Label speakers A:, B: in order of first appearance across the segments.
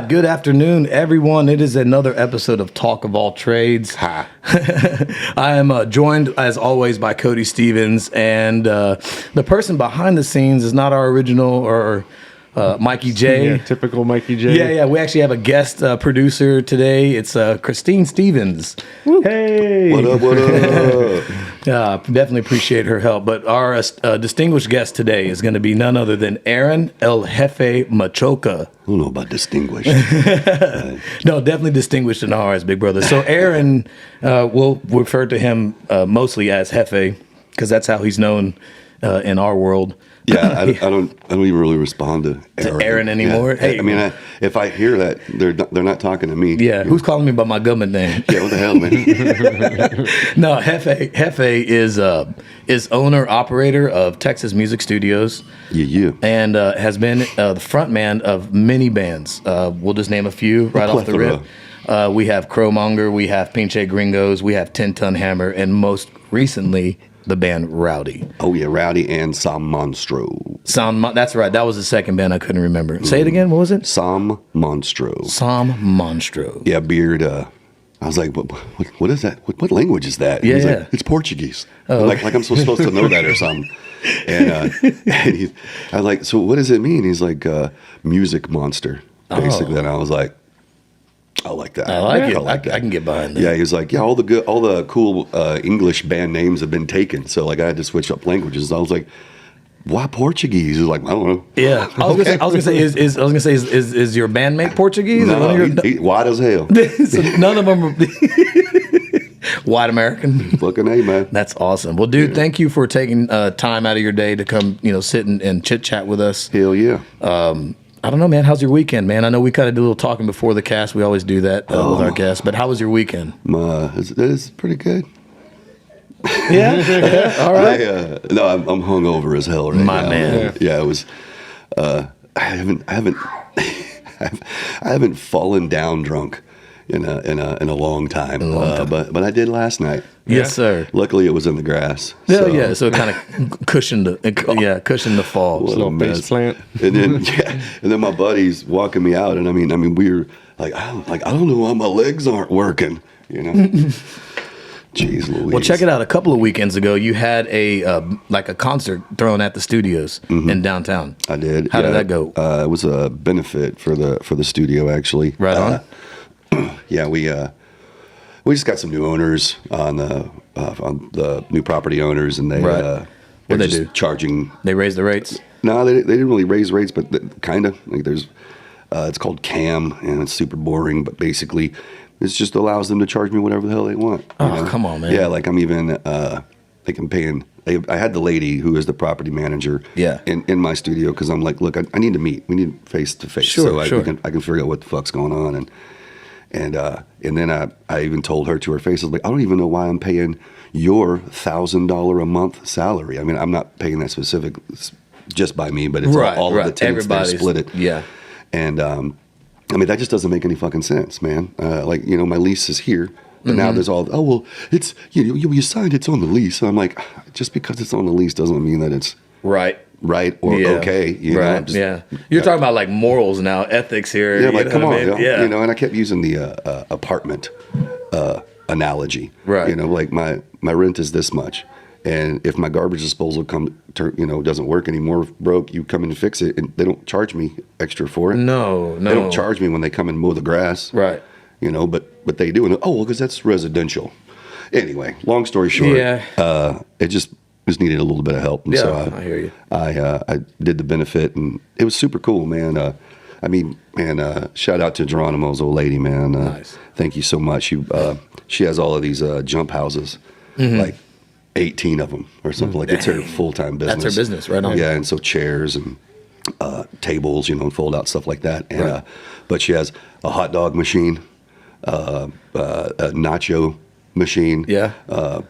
A: Good afternoon, everyone. It is another episode of Talk of All Trades.
B: Hi.
A: I am joined, as always, by Cody Stevens, and the person behind the scenes is not our original or Mikey J.
B: Yeah, typical Mikey J.
A: Yeah. We actually have a guest producer today. It's Christine Stevens.
B: Hey.
C: What up?
A: Definitely appreciate her help. But our distinguished guest today is going to be none other than Aaron El Jefe Michulka.
C: I don't know about distinguished.
A: No, definitely distinguished in our eyes, big brother. So Aaron, we'll refer to him mostly as Jefe because that's how he's known in our world.
C: Yeah, I don't even really respond to
A: Aaron anymore.
C: Yeah.
A: Hey,
C: I mean, if I hear that, they're not talking to me.
A: Yeah, who's calling me by my government name?
C: Yeah, what the hell, man?
A: No, Jefe is owner operator of Texas Music Studios.
C: Yeah.
A: And has been the front man of many bands. We'll just name a few right off the rip. We have Crowmonger, we have Pinche Gringos, we have 10 Ton Hammer, and most recently, the band Rowdy.
C: Oh, yeah, Rowdy and Sam Monstro.
A: That's right. That was the second band I couldn't remember. Say it again. What was it?
C: Sam Monstro.
A: Sam Monstro.
C: Yeah, Beard. I was like, what is that? What language is that?
A: Yeah,
C: He's
A: yeah.
C: like, it's Portuguese.
A: Oh.
C: Like I'm supposed to know that or something. And I was like, so what does it mean? He's like, music monster, basically. And I was like, I like that.
A: I like it.
C: like that.
A: I can get behind that.
C: Yeah, he was like, yeah, all the cool English band names have been taken. So like I had to switch up languages. I was like, why Portuguese? He was like, I don't know.
A: Yeah, I was gonna say, is your bandmate Portuguese?
C: No,
A: or
C: he white as hell.
A: So none of them are white American.
C: Fucking A, man.
A: That's awesome. Well, dude, thank you for taking time out of your day to come, sit and chit chat with us.
C: Hell yeah.
A: I don't know, man. How's your weekend, man? I know we kind of do a little talking before the cast. We always do that with our guests. But how was your weekend?
C: It's pretty good.
A: Yeah. All right.
C: No, I'm hungover as hell right
A: My
C: now.
A: man.
C: Yeah, it was. I haven't fallen down drunk in a long time. But I did last night.
A: Yes, sir.
C: Luckily, it was in the grass.
A: So it kind of cushioned the fall.
C: What a
B: Little
C: mess.
B: face plant.
C: And then my buddy's walking me out, and I mean we were like I don't know why my legs aren't working. Jeez Louise.
A: Well, check it out. A couple of weekends ago, you had a concert thrown at the studios in downtown.
C: I did.
A: How did that go?
C: It was a benefit for the studio, actually.
A: Right on.
C: Yeah, we just got some new owners on the new property owners, and
A: What'd they
C: just
A: do?
C: charging.
A: They raised the rates.
C: No, they didn't really raise rates, but kind of like there's. It's called CAM, and it's super boring, but basically, it just allows them to charge me whatever the hell they want.
A: Oh, come on, man.
C: Yeah, like I'm even like I'm paying. I had the lady who is the property manager.
A: Yeah.
C: In my studio because I'm like, look, I need to meet. We need face to face.
A: Sure,
C: so I
A: sure.
C: can figure out what the fuck's going on and then I even told her to her face, I was like, I don't even know why I'm paying your $1,000 a month salary. I mean, I'm not paying that specific just by me, but it's all of the tenants there split it.
A: Yeah.
C: And I mean, that just doesn't make any fucking sense, man. My lease is here, but now there's it's you signed, it's on the lease. And I'm like, just because it's on the lease doesn't mean that it's right or okay.
A: Right. You're talking about like morals now, ethics here.
C: Yeah, like come on,
A: Yeah.
C: And I kept using the apartment analogy.
A: Right.
C: Like my rent is this much, and if my garbage disposal doesn't work anymore, broke, you come in and fix it, and they don't charge me extra for it.
A: No.
C: They don't charge me when they come and mow the grass.
A: Right.
C: But they do, and because that's residential. Anyway, long story short, it just needed a little bit of help. And so
A: I hear you.
C: I did the benefit, and it was super cool, man. Shout out to Geronimo's old lady, man.
A: Nice.
C: Thank you so much. She has all of these jump houses, like 18 of them or something. Like it's her full-time business.
A: That's her business, right on.
C: Yeah, and so chairs and tables, and fold out stuff like that. And but she has a hot dog machine, a nacho machine,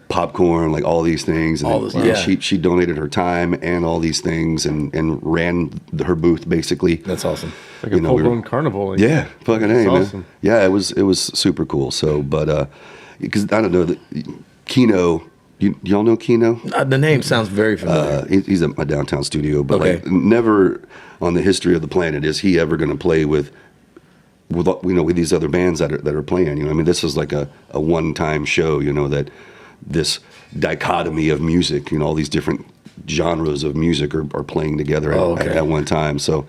C: popcorn, like all these things. And she donated her time and all these things and ran her booth basically.
A: That's awesome.
B: Like a full-blown carnival.
C: Yeah, fucking A, man.
B: Awesome.
C: Yeah, it was super cool. So, but because I don't know that Kino. Y'all know Kino?
A: The name sounds very familiar.
C: He's at my downtown studio, but like never on the history of the planet is he ever going to play with with these other bands that are playing. You know, I mean, this is like a one-time show. You know, that this dichotomy of music. You know, all these different genres of music are playing together at one time. So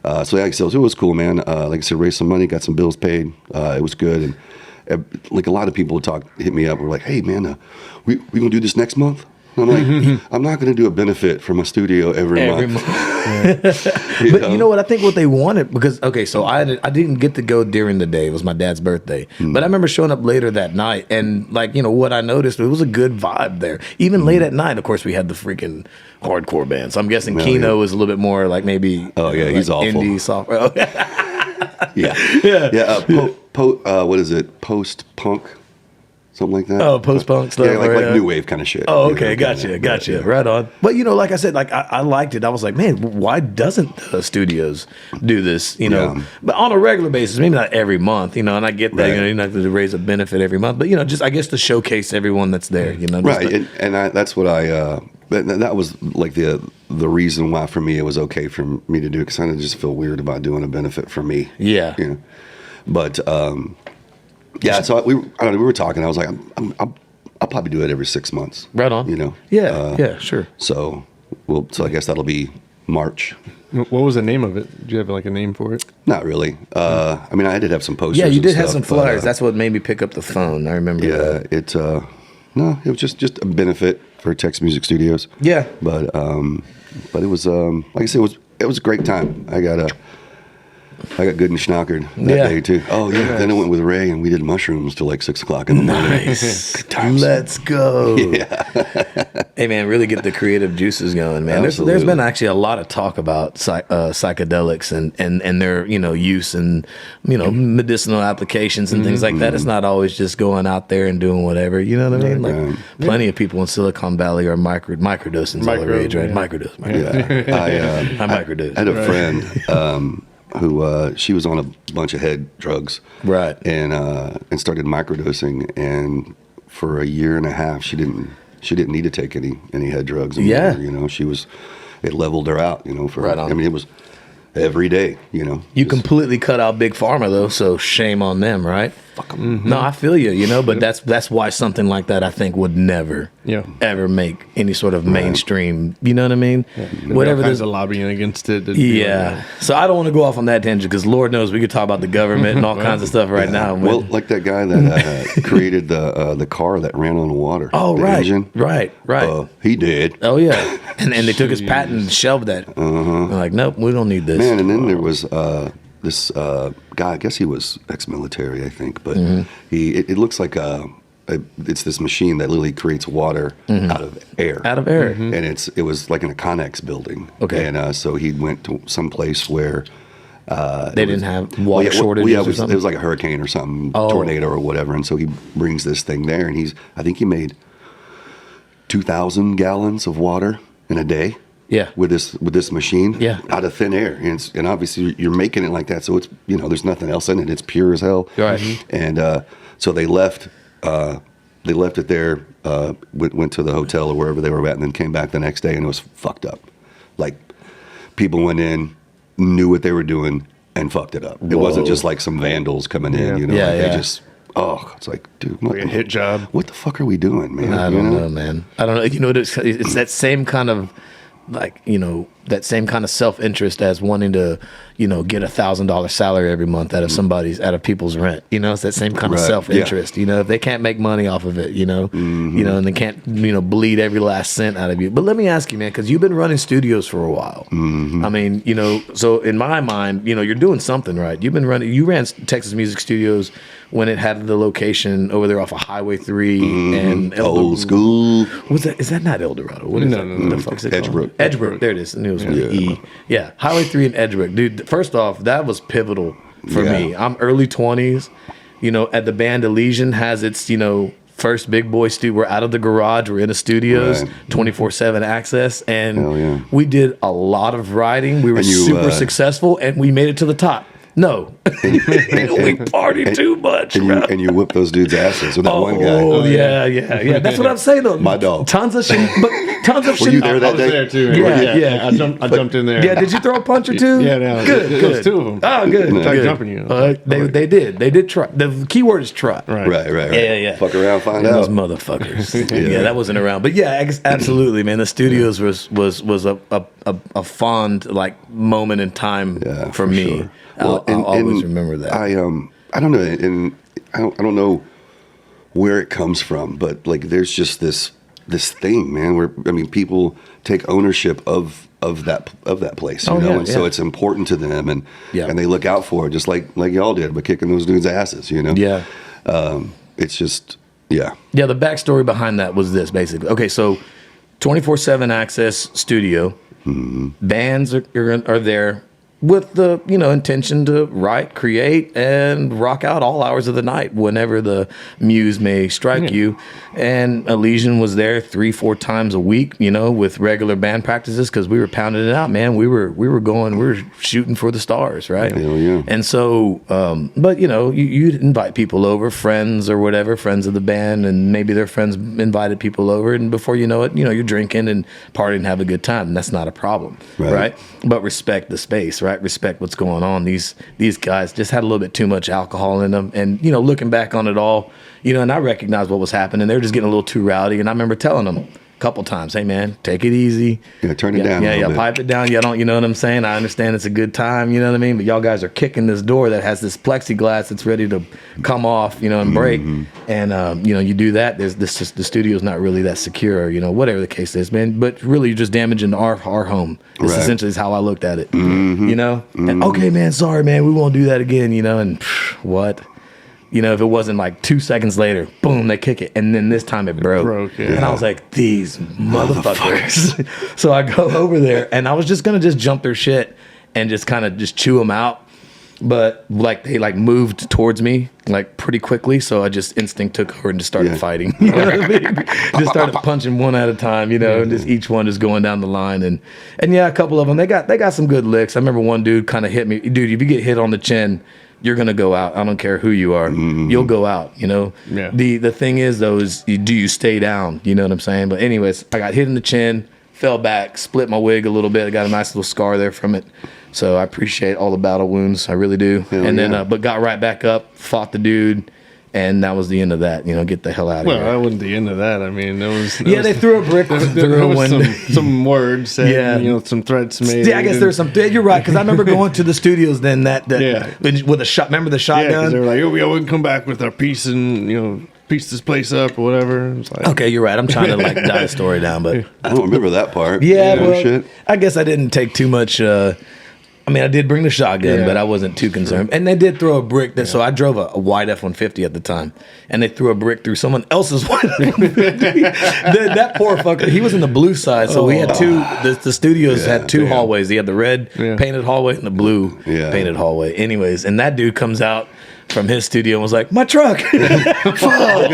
C: it was cool, man. Like I said, raised some money, got some bills paid. It was good, and like a lot of people hit me up. We're like, hey, man, we gonna do this next month? And I'm like, I'm not going to do a benefit from a studio every month.
A: But you know what? I think what they wanted, because, so I didn't get to go during the day. It was my dad's birthday. But I remember showing up later that night. And, like, what I noticed, it was a good vibe there. Even late at night, of course, we had the freaking hardcore band. So I'm guessing Keno is a little bit more like maybe
C: he's awful.
A: Indie software.
C: What is it? Post-punk? Something like that.
A: Oh, post-punk stuff.
C: Yeah, like new wave kind of shit.
A: Oh, okay, gotcha. Yeah. Right on. But, like I said, like I liked it. I was like, man, why doesn't studios do this, But on a regular basis, maybe not every month, and I get that, you're not going to raise a benefit every month. But, just, I guess, to showcase everyone that's there,
C: Right, that's what that was like the reason why for me it was okay for me to do it, because I just feel weird about doing a benefit for me.
A: Yeah.
C: But, yeah, so we were talking. I was like, I'll probably do it every 6 months.
A: Right on. Yeah, sure.
C: So I guess that'll be March.
B: What was the name of it? Did you have like a name for it?
C: Not really. I mean, I did have some posters.
A: Yeah, you did
C: and
A: have
C: stuff,
A: some flyers. That's what made me pick up the phone. I remember.
C: Yeah, it was just a benefit for Tex Music Studios.
A: Yeah,
C: but it was like I said, it was a great time. I got good and schnockered that day too. Oh yeah. Then I went with Ray and we did mushrooms till like 6 o'clock in the morning.
A: Nice. Good times. Let's go.
C: Yeah.
A: Hey man, really get the creative juices going, man. There's been actually a lot of talk about psychedelics and their use and medicinal applications and things like that. It's not always just going out there and doing whatever. You know what I mean? Like plenty of people in Silicon Valley are microdosing all the rage, right? Microdose.
C: Yeah.
A: I microdose.
C: I had a friend. Who she was on a bunch of head drugs,
A: right?
C: And started microdosing, and for a year and a half, she didn't need to take any head drugs anymore. Yeah, it leveled her out.
A: Right on.
C: I mean, it was every day.
A: You completely cut out big pharma though, so shame on them, right?
C: Fuck them.
A: No, I feel you. But that's why something like that I think would never ever make any sort of mainstream. You know what I mean?
B: Yeah. Whatever. There's a lobbying against it.
A: So I don't want to go off on that tangent because Lord knows we could talk about the government and all kinds of stuff right now.
C: Well, like that guy that created the car that ran on water.
A: Oh, right, engine. Right.
C: He did.
A: Oh yeah, and they took his patent and shelved that. They're like, nope, we don't need this.
C: Man, and then there was this guy. I guess he was ex-military, I think, but it looks like it's this machine that literally creates water out of air. And it was like in a Connex building.
A: Okay.
C: And so he went to some place where
A: they didn't have water shortages or something?
C: It was like a hurricane or something, tornado or whatever. And so he brings this thing there, and I think he made 2,000 gallons of water in a day.
A: Yeah,
C: with this machine, out of thin air, and obviously you're making it like that, so it's there's nothing else in it. It's pure as hell.
A: Right.
C: And so they left it there, went to the hotel or wherever they were at, and then came back the next day, and it was fucked up. Like people went in, knew what they were doing, and fucked it up. It wasn't just like some vandals coming in. They just. Oh, it's like, dude,
B: like a hit job.
C: What the fuck are we doing, man?
A: I don't know, man. I don't know. It's that same kind of. Like, that same kind of self-interest as wanting to, get $1,000 salary every month out of people's rent. It's that same kind of self-interest.
C: Yeah.
A: If they can't make money off of it, and they can't, bleed every last cent out of you. But let me ask you, man, because you've been running studios for a while. I mean, so in my mind, you're doing something right. You ran Texas Music Studios when it had the location over there off of Highway 3 and
C: old school.
A: Is that not El Dorado? What is that?
B: No.
A: What the fuck is it called?
C: Edgebrook.
A: Edgebrook. There it is. And it was with the E. Yeah. Highway 3 and Edgebrook. Dude, first off, that was pivotal for me. I'm early 20s. At the band Elysian has its, first big boy studio. We're out of the garage. We're in the studios, 24/7 access. And we did a lot of writing. We were super successful, and we made it to the top. No. We partied too much, bro.
C: And you whip those dudes' asses with that one guy.
A: Oh, yeah. That's what I'm saying, though.
C: My dog.
A: Tons of shit.
C: Were you there
B: I
C: that
B: was
C: day?
B: there too.
A: Yeah.
B: I jumped in there.
A: Yeah, did you throw a punch or two?
B: Yeah, no,
A: Good.
B: there was two of them.
A: Oh, good.
B: Tried
A: good.
B: jumping you.
A: They did try. The key word is try.
B: Right.
C: Right.
A: Yeah.
C: Fuck around, find
A: Those
C: out.
A: motherfuckers. Yeah, that wasn't around. But yeah, absolutely, man. The studios was a fond like moment in time for me.
C: Sure.
A: I'll always remember that.
C: I don't know, and I don't know where it comes from, but like there's just this thing, man, where I mean people take ownership of that place, you know, and so it's important to them, and they look out for it just like y'all did by kicking those dudes' asses, you know.
A: Yeah.
C: It's just
A: Yeah, the backstory behind that was this, basically. Okay, so 24/7 access studio. Mm-hmm. Bands are there with the intention to write, create, and rock out all hours of the night whenever the muse may strike you. And Elysian was there 3-4 times a week, with regular band practices because we were pounding it out, man. We were shooting for the stars, right?
C: Hell yeah.
A: And so, but you'd invite people over, friends or whatever, friends of the band, and maybe their friends invited people over, and before you know it, you're drinking and partying and have a good time, and that's not a problem, right? But respect the space, right? Respect what's going on. These guys just had a little bit too much alcohol in them, and looking back on it all, and I recognized what was happening. They were just getting a little too rowdy, and I remember telling them a couple times, "Hey man, take it easy.
C: Turn it down.
A: Yeah, pipe it down. You don't, you know what I'm saying? I understand it's a good time, you know what I mean? But y'all guys are kicking this door that has this plexiglass that's ready to come off, and break. And you do that. The studio's not really that secure, whatever the case is, man. But really, you're just damaging our home. This essentially is how I looked at it, And okay, man, sorry, man, we won't do that again, and what? If it wasn't like 2 seconds later, boom, they kick it. And then this time it broke. And I was like, these motherfuckers. So I go over there and I was just going to just jump their shit and just kind of just chew them out. But like they like moved towards me like pretty quickly. So I just instinct took over and just started fighting. You know what I mean? Just started punching one at a time, and just each one just going down the line. And yeah, a couple of them, they got some good licks. I remember one dude kind of hit me. Dude, if you get hit on the chin, you're gonna go out. I don't care who you are. You'll go out.
B: Yeah.
A: The thing is though is do you stay down? You know what I'm saying? But anyways, I got hit in the chin, fell back, split my wig a little bit. I got a nice little scar there from it. So I appreciate all the battle wounds. I really do. But got right back up, fought the dude. And that was the end of that. Get the hell out of here.
B: Well, that wasn't the end of that. I mean,
A: they threw a brick through a window.
B: Some words said, some threats made.
A: Yeah, I guess there's some. You're right, because I remember going to the studios then with a shot. Remember the shotgun?
B: Yeah, they were like, we can come back with our piece and piece this place up or whatever. It's like,
A: okay, you're right. I'm trying to like die the story down, but
C: I don't remember that part.
A: Yeah, well, I guess I didn't take too much. I did bring the shotgun, but I wasn't too concerned. And they did throw a brick. So I drove a white F-150 at the time, and they threw a brick through someone else's white F-150. That poor fucker. He was in the blue side, so we had two. The studios had two hallways. He had the red painted hallway and the blue painted hallway. Anyways, and that dude comes out from his studio and was like, "My truck."
C: Fuck. I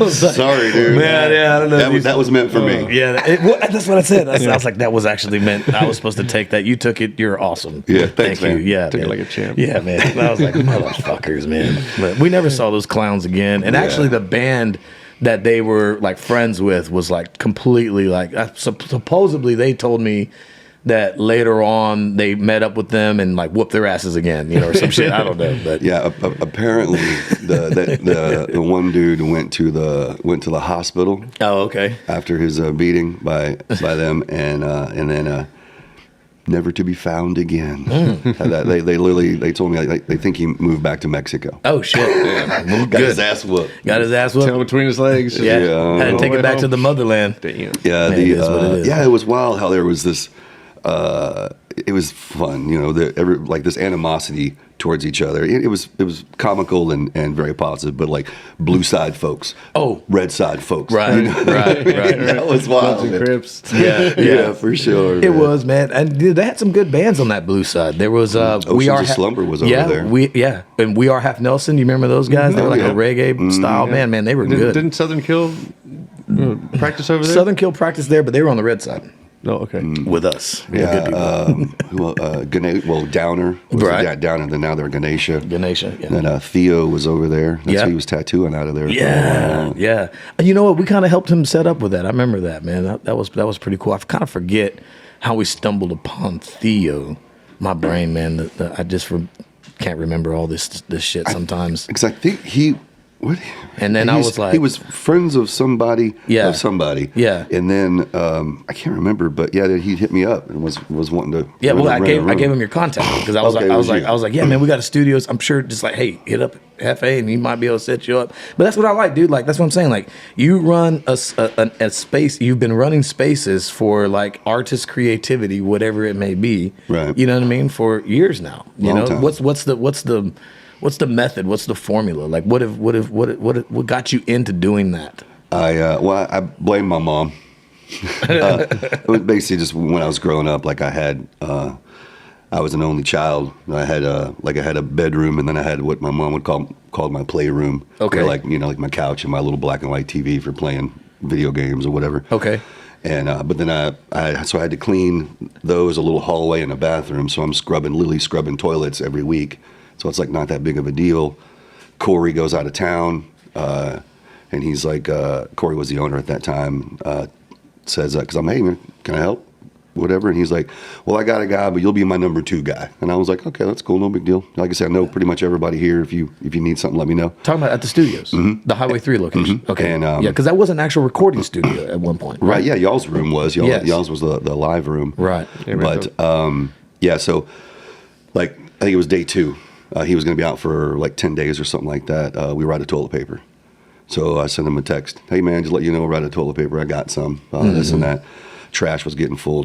C: was like, sorry, dude.
A: Man, I don't know.
C: That was meant for me.
A: Yeah, that's what I said. I was like, that was actually meant. I was supposed to take that. You took it. You're awesome.
C: Yeah, thanks,
A: Thank
C: man.
A: you. Yeah,
B: took
A: man.
B: it like a champ.
A: Yeah, man. And I was like, motherfuckers, man. But we never saw those clowns again. And actually, the band that they were like friends with was like completely like. Supposedly, they told me that later on they met up with them and like whooped their asses again, or some shit. I don't know, but
C: apparently the one dude went to the hospital.
A: Oh, okay.
C: After his beating by them, and then never to be found again. They literally told me like, they think he moved back to Mexico.
A: Oh shit!
C: Got his ass whooped.
B: Tail between his legs.
A: Yeah. Had to take it back to the motherland.
B: Damn.
C: Yeah,
A: Man, it is what it is.
C: it was wild how there was this. It was fun, this animosity towards each other. It was comical and very positive, but like blue side folks, red side folks,
A: right.
C: That was wild.
B: And Crips.
C: Yeah, for sure.
A: It was, man, and they had some good bands on that blue side. There was
C: Oceans of Slumber was over there.
A: And We Are Half Nelson. You remember those guys? They were like a reggae style band. Man, they were good.
B: Didn't Southern Kill practice over there?
A: Southern Kill practiced there, but they were on the red side.
B: No, okay.
A: with us.
C: Downer was
A: Right.
C: Downer, then now they're Ganesha.
A: Ganesha, yeah.
C: And then Theo was over there. That's
A: Yeah.
C: who he was tattooing out of there. for a
A: Yeah,
C: while.
A: yeah. And you know what? We kind of helped him set up with that. I remember that, man. That was pretty cool. I kind of forget how we stumbled upon Theo. My brain, man. I just can't remember all this shit sometimes.
C: Because I think
A: And then I was like,
C: he was friends of somebody.
A: Yeah.
C: Of somebody.
A: Yeah.
C: And then I can't remember, but yeah, he hit me up and was wanting to.
A: yeah. Well, I
C: rent a room.
A: gave him your contact because I was
C: Okay,
A: like,
C: it was you.
A: I was like, yeah, man, we got a studio. I'm sure, just like, hey, hit up Jefe and he might be able to set you up. But that's what I like, dude. Like that's what I'm saying. Like you run a space. You've been running spaces for like artist creativity, whatever it may be.
C: Right.
A: You know what I mean? For years now. You
C: Long
A: know
C: time.
A: what's the method? What's the formula? Like what got you into doing that?
C: I blame my mom. It was basically just when I was growing up. Like I was an only child. I had a bedroom, and then I had what my mom would call my playroom.
A: Okay.
C: Where, like my couch and my little black and white TV for playing video games or whatever.
A: Okay.
C: And but then I had to clean those, a little hallway and a bathroom. So I'm literally scrubbing toilets every week. So it's like not that big of a deal. Corey goes out of town, and he's like, Corey was the owner at that time. Says, because I'm, hey man, can I help? Whatever. And he's like, well, I got a guy, but you'll be my number 2 guy. And I was like, okay, that's cool, no big deal. Like I said, I know pretty much everybody here. If you need something, let me know.
A: Talking about at the studios, the Highway 3 location. Okay.
C: And,
A: yeah, because that was an actual recording studio at one point.
C: Right. Yeah. Y'all's room was.
A: Yes.
C: Y'all's was the live room.
A: Right.
C: But yeah. So like I think it was day 2. He was going to be out for like 10 days or something like that. We were out of toilet paper. So I sent him a text. Hey man, just let you know we're out of toilet paper. I got some. This and that. Trash was getting full.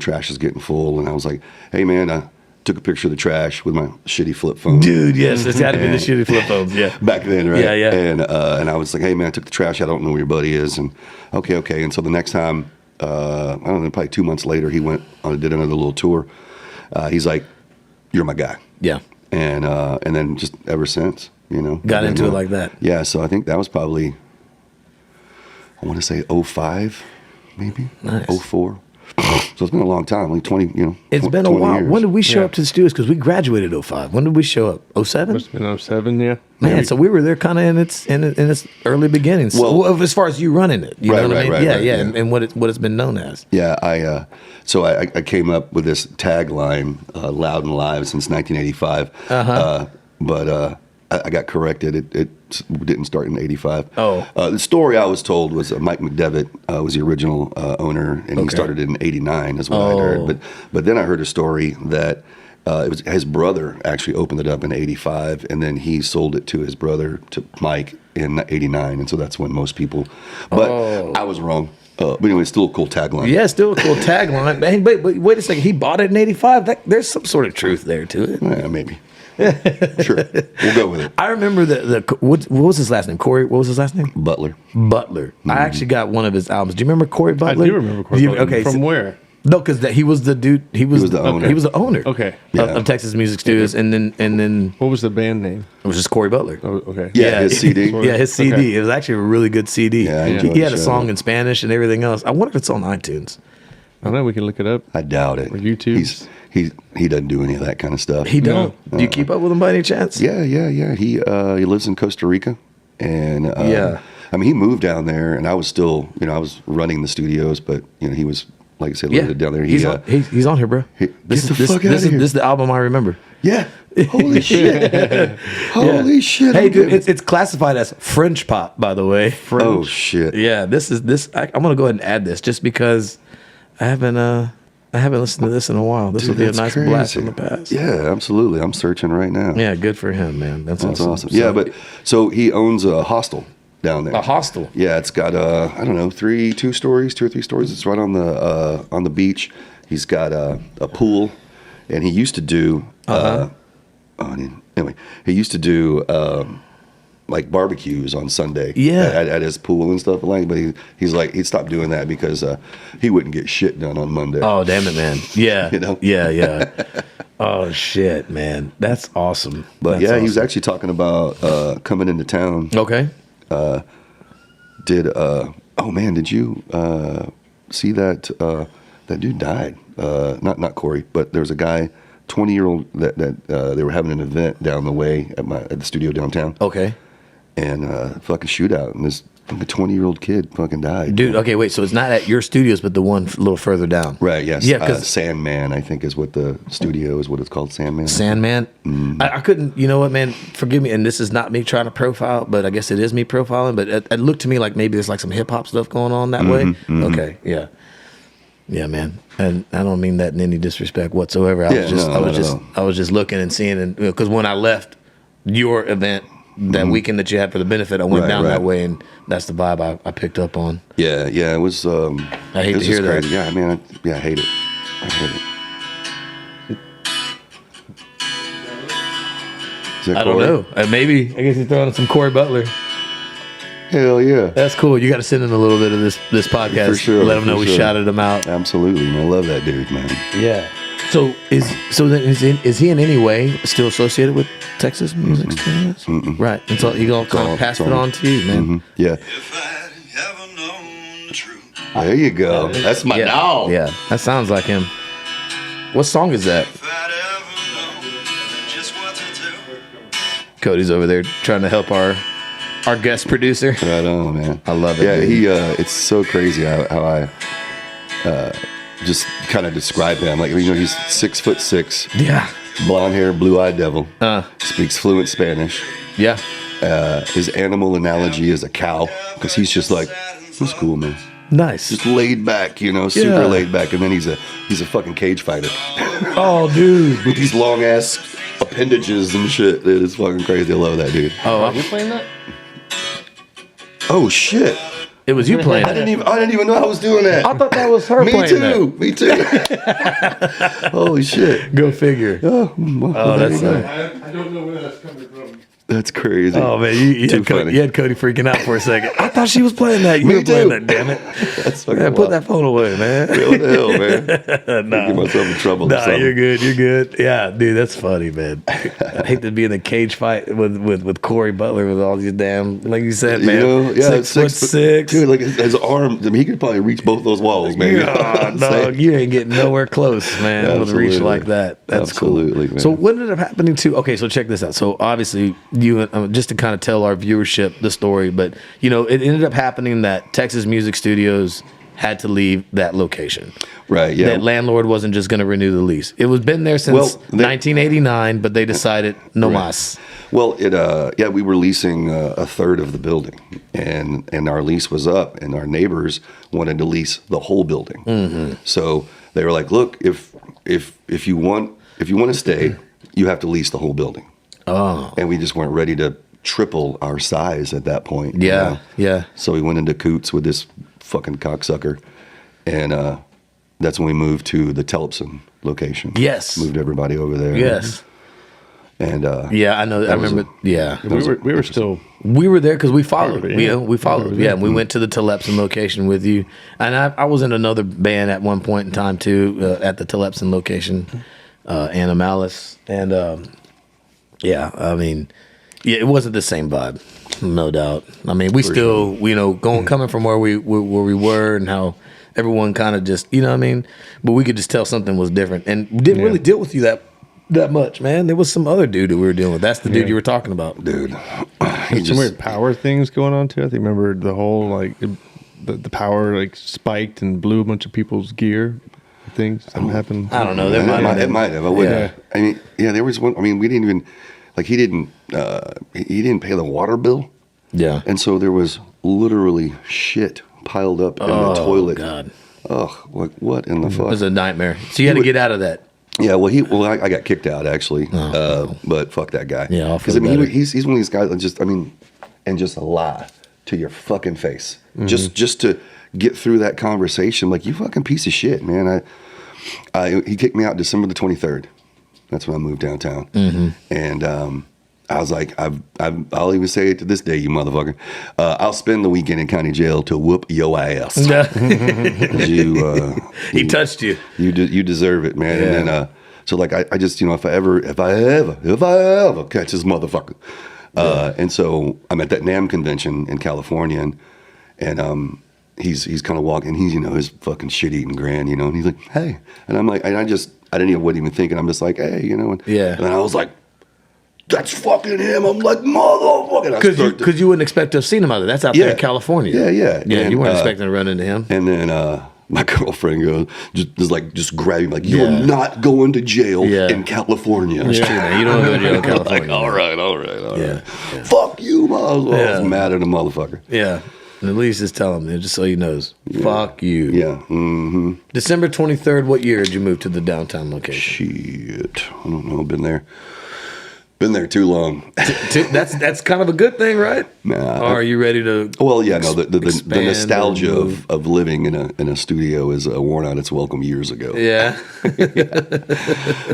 C: And I was like, hey man, I took a picture of the trash with my shitty flip phone.
A: Dude, yes, it's got to be the shitty flip phones. Yeah.
C: Back then, right?
A: Yeah.
C: And I was like, hey man, I took the trash. I don't know where your buddy is. And okay. And so the next time, I don't know, probably 2 months later, he did another little tour. He's like, you're my guy.
A: Yeah.
C: And then just ever since,
A: Got into it like that.
C: Yeah. So I think that was probably, I want to say 05, maybe.
A: Nice.
C: 04. So it's been a long time, like 20,
A: It's been a while.
C: years.
A: When did we show up to the studios? Because we graduated 05. When did we show up? 07?
B: Must have been 07, yeah.
A: Man, so we were there kind of in its early beginnings.
C: Well,
A: as far as you running it, you
C: Right,
A: know what I
C: right,
A: mean?
C: right,
A: Yeah,
C: right,
A: yeah,
C: yeah.
A: and what it's been known as.
C: Yeah, I came up with this tagline, "Loud and Live," since 1985. But I got corrected. It didn't start in 85.
A: Oh.
C: The story I was told was Mike McDevitt was the original owner, and he started in 89, is what I heard. But then I heard a story that it was his brother actually opened it up in 85, and then he sold it to his brother, to Mike, in 89, and so that's when most people. But I was wrong. But anyway, it's still a cool tagline.
A: Yeah, still a cool tagline. Man, but wait a second, he bought it in 85? There's some sort of truth there to it.
C: Yeah, maybe. Sure, we'll go with it.
A: I remember what was his last name? Corey, what was his last name?
C: Butler.
A: I actually got one of his albums. Do you remember Corey Butler?
B: I do remember Corey Butler.
A: Okay,
B: From where?
A: No, because he was the dude. He was
C: the owner.
A: He was the owner.
B: Okay.
A: Of Texas Music Studios, and then
B: What was the band name?
A: it was just Corey Butler.
B: Oh, okay.
C: Yeah, his CD.
A: Yeah, his CD.
B: Okay.
A: It was actually a really good CD.
C: Yeah, I
A: he
C: enjoyed
A: had
C: the
A: a
C: show.
A: song in Spanish and everything else. I wonder if it's on iTunes.
B: I don't know. We can look it up.
C: I doubt it.
B: Or YouTube.
C: He doesn't do any of that kind of stuff.
A: He don't. Do you keep up with him by any chance?
C: Yeah. He lives in Costa Rica, and
A: Yeah.
C: I mean, he moved down there, and I was still, I was running the studios, but he was, like I said, lived down there.
A: He's on here, bro.
C: Get the fuck out of here.
A: This is the album I remember.
C: Yeah. Holy shit. Holy shit.
A: Hey,
C: I'm
A: dude,
C: good.
A: it's classified as French pop, by the way.
C: Oh shit.
A: Yeah, I'm gonna go ahead and add this just because I haven't listened to this in a while. This
C: Dude,
A: will be a
C: that's
A: nice
C: crazy.
A: blast from the past.
C: Yeah, absolutely. I'm searching right now.
A: Yeah, good for him, man. That's awesome.
C: Yeah, but so he owns a hostel down there.
A: A hostel.
C: Yeah, it's got I don't know, 2 or 3 stories. It's right on the beach. He's got a pool, and he used to do. Anyway, he used to do like barbecues on Sunday.
A: Yeah.
C: At his pool and stuff like. But he's like he stopped doing that because he wouldn't get shit done on Monday.
A: Oh, damn it, man. Yeah.
C: You know?
A: Yeah. Oh shit, man. That's awesome.
C: But
A: That's
C: he was
A: awesome.
C: actually talking about coming into town.
A: Okay.
C: Did you see that that dude died. Not Corey, but there was a guy, 20-year-old that they were having an event down the way at the studio downtown.
A: Okay.
C: And fucking shootout, and this 20-year-old kid fucking died.
A: Dude, okay, wait. So it's not at your studios, but the one a little further down.
C: Right. Yes.
A: Yeah. Because
C: Sandman, I think, is what the studio is. What it's called, Sandman.
A: Sandman. I couldn't. You know what, man? Forgive me. And this is not me trying to profile, but I guess it is me profiling. But it looked to me like maybe there's like some hip hop stuff going on that way. Okay. Yeah. Yeah, man. And I don't mean that in any disrespect whatsoever. I was just looking and seeing, and because when I left your event. That weekend that you had for the benefit, I went down that way, and that's the vibe I picked up on.
C: Yeah, it was. I
A: hate to hear that.
C: Crazy. Yeah, man. I hate it. I hate it. Is that
A: I don't know. Maybe I guess he's throwing some Corey Butler.
C: Hell yeah,
A: that's cool. You got to send in a little bit of this podcast.
C: For sure.
A: Let him know we shouted him out.
C: Absolutely, man. I love that dude, man.
A: Yeah. So is he in any way still associated with Texas Music Studios? Right. And so he gonna kind of pass it on to you, man.
C: Yeah.
D: If I'd ever known the truth.
C: There you go. That's my dog.
A: Yeah, that sounds like him. What song is that?
D: If I'd ever known just what to do.
A: Cody's over there trying to help our guest producer.
C: Right on, man.
A: I love it.
C: Yeah,
A: dude.
C: it's so crazy how I just kind of describe him. Like, he's 6'6".
A: Yeah.
C: Blonde hair, blue-eyed devil. Speaks fluent Spanish.
A: Yeah.
C: His animal analogy is a cow, because he's just like, that's cool, man.
A: Nice.
C: Just laid back, super laid back. And then he's a fucking cage fighter.
A: Oh, dude.
C: With these long ass appendages and shit. It is fucking crazy. I love that dude.
A: Oh,
B: Are you playing that?
C: Oh shit.
A: It was you playing.
C: I didn't even know I was doing that.
A: I thought that was her playing that.
C: Me too. Holy shit.
A: Go figure.
C: Oh,
A: that's
B: I don't know where that's coming from.
C: That's crazy.
A: Oh man, you had Cody freaking out for a second. I thought she was playing that. You
C: Me
A: were playing
C: too.
A: that, damn it.
C: That's fucking
A: Man, put that phone away, man.
C: What the hell, man?
A: Nah.
C: Get myself in trouble. or
A: Nah,
C: something.
A: you're good. Yeah, dude, that's funny, man. I hate to be in a cage fight with Corey Butler with all these damn, like you said, man. 6'6".
C: Dude, like his arm, he could probably reach both those walls, man.
A: Yeah, dog, you ain't getting nowhere close, man, with a reach like that. That's
C: Absolutely,
A: cool.
C: man.
A: So what ended up happening to? Okay, so check this out. So obviously, you just to kind of tell our viewership the story, but it ended up happening that Texas Music Studios had to leave that location.
C: Right, yeah.
A: That landlord wasn't just going to renew the lease. It was been there since 1989, but they decided no mas.
C: Well, we were leasing a third of the building, and our lease was up, and our neighbors wanted to lease the whole building. Mm-hmm. So they were like, "Look, if you want to stay, you have to lease the whole building."
A: Oh,
C: and we just weren't ready to triple our size at that point.
A: Yeah, yeah.
C: So we went into coots with this fucking cocksucker, and that's when we moved to the Telipson location.
A: Yes,
C: moved everybody over there.
A: Yes.
C: And
A: yeah, I know. I remember. We were there because we followed. We followed. Yeah, and we went to the Telipson location with you. And I was in another band at one point in time too, at the Telipson location, Animalis. And yeah, I mean, yeah, it wasn't the same vibe, no doubt. I mean, we still, coming from where we were and how everyone kind of just, you know what I mean. But we could just tell something was different, and didn't really deal with you that much, man. There was some other dude that we were dealing with. That's the dude you were talking about,
C: dude.
B: There's some weird power things going on too. I think remember the whole the power spiked and blew a bunch of people's gear. Things that happened.
A: I don't know.
C: It might have. I wouldn't. Yeah. I mean, yeah, there was one. I mean, we didn't even he didn't pay the water bill.
A: Yeah,
C: and so there was literally shit piled up in the toilet.
A: God.
C: Ugh, what in the fuck?
A: It was a nightmare. So you had to get out of that.
C: Yeah, well, I got kicked out actually, but fuck that guy.
A: Yeah,
C: because he's one of these guys that just lie to your fucking face, just to get through that conversation. Like, you fucking piece of shit, man. He kicked me out December the 23rd. That's when I moved downtown, and I was like, I'll even say it to this day, you motherfucker. I'll spend the weekend in county jail to whoop your ass.
A: He touched you.
C: You deserve it, man.
A: Yeah.
C: And then, so I just, if I ever catch this motherfucker. And so I'm at that NAMM convention in California, and he's kind of walking. He's his fucking shit eating grin, and he's like, hey, and I'm like, and I wasn't even thinking. I'm just like, hey, and,
A: Yeah.
C: and I was like, that's fucking him. I'm like, motherfucker.
A: Because you wouldn't expect to have seen him out there. That's out there in California.
C: Yeah.
A: Yeah,
C: And,
A: you weren't expecting to run into him.
C: And then my girlfriend goes, just grab him, like, you're not going to jail in California.
A: That's true, man. You don't go to jail in California.
C: Like, all right.
A: Yeah.
C: Fuck you, motherfucker. I was mad at the motherfucker.
A: Yeah. And at least just tell him, just so he knows. Fuck you.
C: Yeah. Mm-hmm.
A: December 23rd, what year did you move to the downtown location?
C: Shit. I don't know. I've been there too long.
A: That's kind of a good thing, right?
C: Nah.
A: Or are you ready to?
C: Well, yeah, no. The nostalgia of living in a studio is worn out its welcome years ago.
A: Yeah.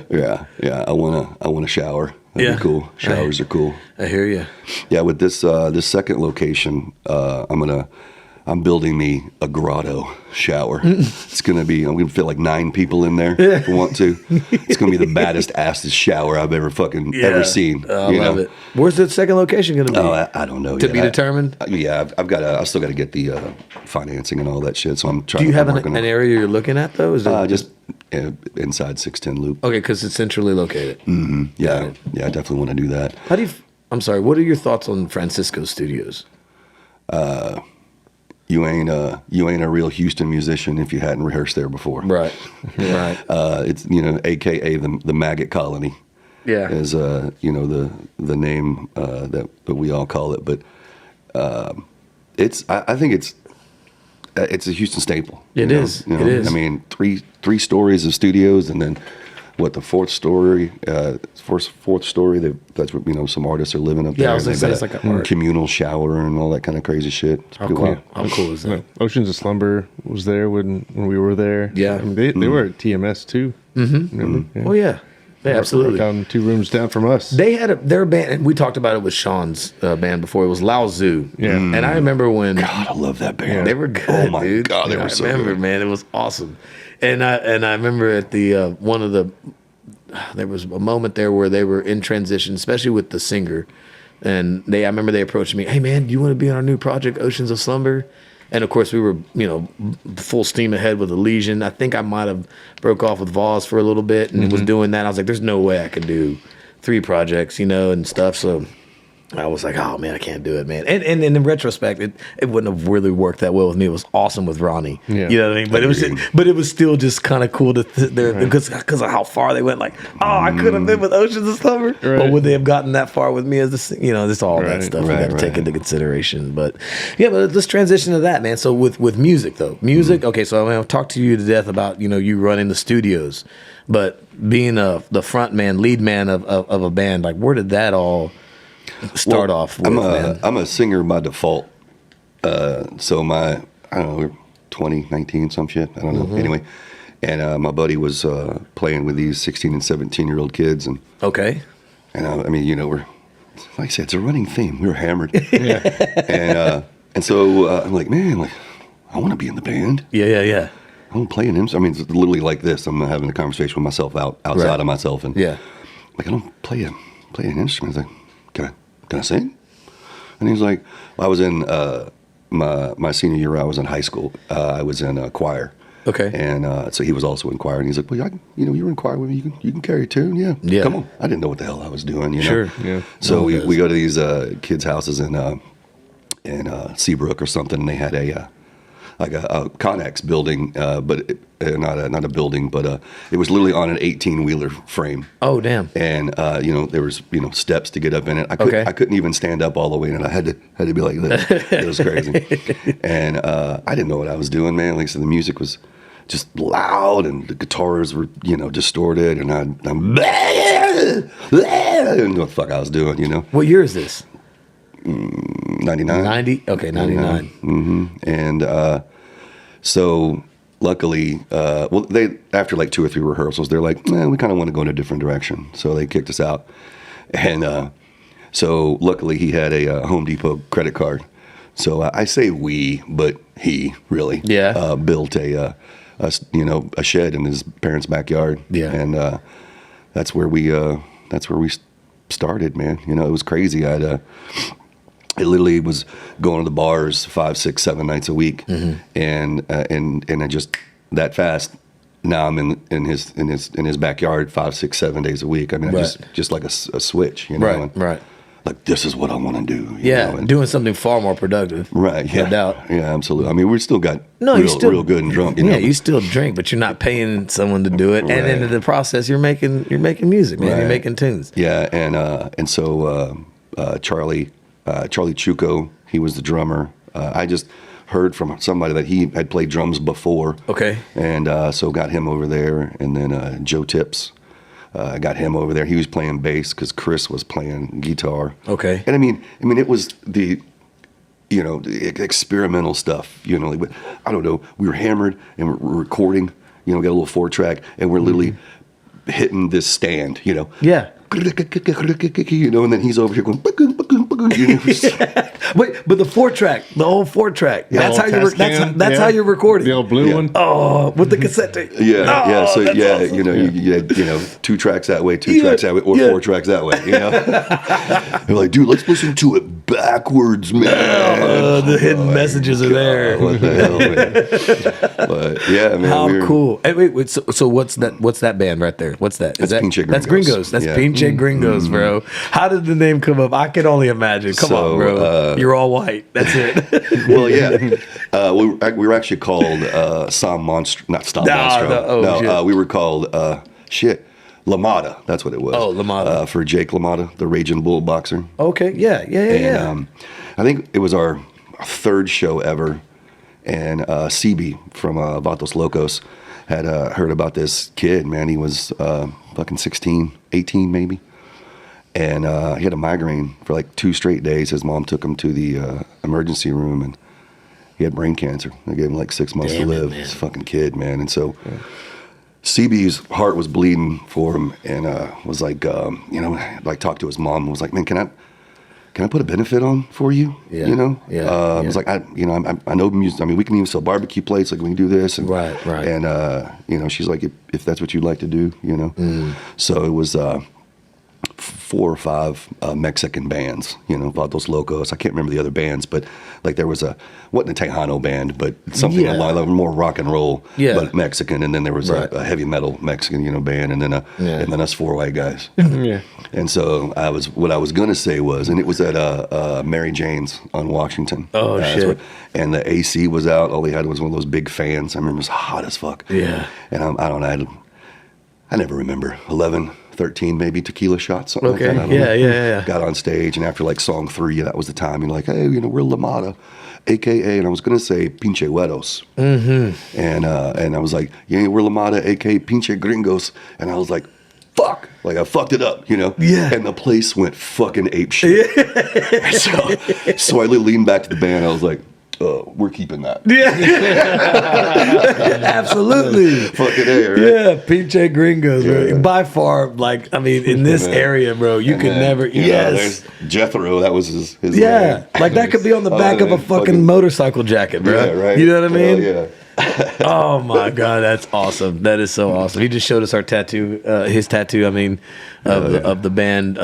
C: yeah. I want to shower. That'd be cool. Showers are cool.
A: I hear you.
C: Yeah, with this second location, I'm building me a grotto shower. I'm gonna fit like 9 people in there if I want to. It's gonna be the baddest assest shower I've ever seen.
A: I love it. Where's the second location gonna be?
C: Oh, I don't know
A: to
C: yet.
A: be determined.
C: I still got to get the financing and all that shit. So I'm trying.
A: Do you have an area you're looking at though? Is it
C: just inside 610 Loop?
A: Okay, because it's centrally located.
C: Mm-hmm. Yeah, I definitely want to do that.
A: I'm sorry. What are your thoughts on Francisco Studios?
C: You ain't a real Houston musician if you hadn't rehearsed there before.
A: Right.
C: It's AKA the maggot colony.
A: Yeah.
C: Is the name that we all call it, but I think it's a Houston staple.
A: It is. It is.
C: I mean, three stories of studios, and then the fourth story? Fourth story. That's what some artists are living up there.
A: Yeah, I was gonna say it's like a
C: communal shower and all that kind of crazy shit.
A: How cool is that?
B: Oceans of Slumber was there when we were there.
A: Yeah,
B: I mean, they were at TMS too.
A: Mm-hmm.
B: Remember? Yeah.
A: Oh yeah. Yeah, absolutely.
B: Down 2 rooms down from us.
A: They had their band, and we talked about it with Sean's band before. It was Lao Zoo.
B: Yeah.
A: And I remember when
C: God, I love that band.
A: They were good.
C: Oh my
A: dude.
C: God, they were so good.
A: I remember, man, it was awesome. And I remember at the there was a moment there where they were in transition, especially with the singer. And I remember they approached me, hey man, do you want to be on our new project, Oceans of Slumber? And of course we were, full steam ahead with Elysian. I think I might have broke off with Voss for a little bit and was doing that. I was like, there's no way I could do 3 projects, and stuff. So I was like, oh man, I can't do it, man. And in retrospect, it wouldn't have really worked that well with me. It was awesome with Ronnie.
B: Yeah.
A: You know what I mean? But it was still just kind of cool to there because of how far they went. Like, I could have been with Oceans of Slumber, but would they have gotten that far with me as just all that stuff we got to take into consideration. But yeah, but let's transition to that, man. So with music though, okay. So I've talked to you to death about you running the studios, but being the front man, lead man of a band, like where did that all start off with,
C: I'm a singer by default. So I don't know, 2019, some shit. I don't know. Anyway, and my buddy was playing with these 16 and 17-year-old kids. And
A: okay.
C: And we're, like I said, it's a running theme. We were hammered. Yeah. And so I'm like, man, I want to be in the band.
A: Yeah.
C: I want to play an instrument. I mean, it's literally like this. I'm having a conversation with myself outside of myself. And I don't play an instrument. I was like, can I sing? And he's like, well, I was in my senior year. I was in high school. I was in choir.
A: Okay.
C: And so he was also in choir. And he's like, well, you were in choir with me. You can carry a tune. Yeah. Come on. I didn't know what the hell I was doing.
A: Sure.
B: Yeah.
C: So we go to these kids' houses in Seabrook or something. And they had a Connex building, but not a building, but it was literally on an 18-wheeler frame.
A: Oh damn!
C: And there was steps to get up in it. I couldn't even stand up all the way in it. I had to be like this. It was crazy. And I didn't know what I was doing, man. Like I said, the music was just loud, and the guitars were distorted, and I'm I didn't know what the fuck I was doing.
A: What year is this?
C: 99.
A: 90. Okay, 99.
C: Mm-hmm. And so luckily, they after like 2 or 3 rehearsals, they're like, we kind of want to go in a different direction. So they kicked us out. And so luckily he had a Home Depot credit card. So I say we, but he really built a shed in his parents' backyard. Yeah. And that's where we started, man. It was crazy. it literally was going to the bars 5, 6, 7 nights a week, and I just that fast. Now I'm in his backyard 5, 6, 7 days a week. I mean, just like a switch, you know.
A: Right.
C: Like, this is what I want to do. You know? And
A: doing something far more productive.
C: Right. Yeah.
A: No doubt.
C: Yeah, absolutely. I mean, we still got real good and drunk.
A: You still drink, but you're not paying someone to do it. Right. And in the process, you're making music, man. Right. You're making tunes.
C: Yeah, and so Charlie Chuco, he was the drummer. I just heard from somebody that he had played drums before.
A: Okay.
C: And so got him over there, and then Joe Tips. Got him over there. He was playing bass because Chris was playing guitar.
A: Okay.
C: And I mean, it was the experimental stuff. You know, like, I don't know. We were hammered and we're recording. You know, got a little 4-track, and we're literally hitting this stand. You know.
A: Yeah.
C: You know, and then he's over here going. You know,
A: Wait, but the 4-track, the old 4-track. That's how you. That's how you're recording.
B: The old blue one.
A: Oh, with the cassette tape.
C: Yeah. So
A: awesome.
C: you know, you had 2 tracks that way, 2 tracks that way, or 4 tracks that way. You know, they're like, dude, let's listen to it backwards, man.
A: The hidden messages are there.
C: What the hell, man? But yeah, man.
A: How cool! Hey, wait. So what's that? What's that band right there? What's that?
C: That's Pinche Gringos.
A: That's Gringos. That's Pinche Gringos, bro. How did the name come up? I can only imagine. Come on, bro. You're all white. That's it.
C: Well, yeah. We were actually called Sam Monstro. Not Sam Monstro. We were called LaMotta. That's what it was.
A: Oh, LaMotta.
C: For Jake LaMotta, the Raging Bull boxer.
A: Okay. Yeah.
C: I think it was our 3rd show ever, and CB from Vatos Locos had heard about this kid. Man, he was fucking 16, 18 maybe. And he had a migraine for like 2 straight days. His mom took him to the emergency room, and he had brain cancer. They gave him like 6 months to live. This fucking kid, man. And so CB's heart was bleeding for him, and was like, like talked to his mom and was like, man, can I put a benefit on for you?
A: Yeah.
C: You know? I was like, I know music. I mean, we can even sell barbecue plates. Like, we can do this. And,
A: right.
C: And, she's like, if that's what you'd like to do, you know? So it was 4 or 5 Mexican bands, Vatos Locos. I can't remember the other bands, but like there was wasn't a Tejano band, but something like more rock and roll, but Mexican. And then there was a heavy metal Mexican, band, and then and then us 4 white guys.
B: Yeah.
C: And so what I was gonna say was, and it was at Mary Jane's on Washington.
A: Oh shit!
C: And the AC was out. All they had was one of those big fans. I remember it was hot as fuck.
A: Yeah.
C: And I don't know. I never remember 11. 13 maybe tequila shots, something like that.
A: Yeah.
C: Got on stage, and after like song 3, that was the time. You're like, hey, we're LaMotta, AKA, and I was gonna say Pinche Güeros. And I was like, yeah, we're LaMotta, AKA Pinche Gringos, and I was like, fuck, like I fucked it up,
A: Yeah.
C: And the place went fucking ape shit. So I leaned back to the band. I was like, we're keeping that.
A: Yeah. Absolutely.
C: Fucking A, right?
A: Yeah, Pinche Gringos, bro. By far, like, I mean, in this area, bro, you could never.
C: There's Jethro, that was his name.
A: Like that could be on the back of a fucking motorcycle jacket, bro.
C: Yeah, right.
A: You know what I mean?
C: Yeah.
A: Oh my God, that's awesome. That is so awesome. He just showed us our tattoo, his tattoo, of the band,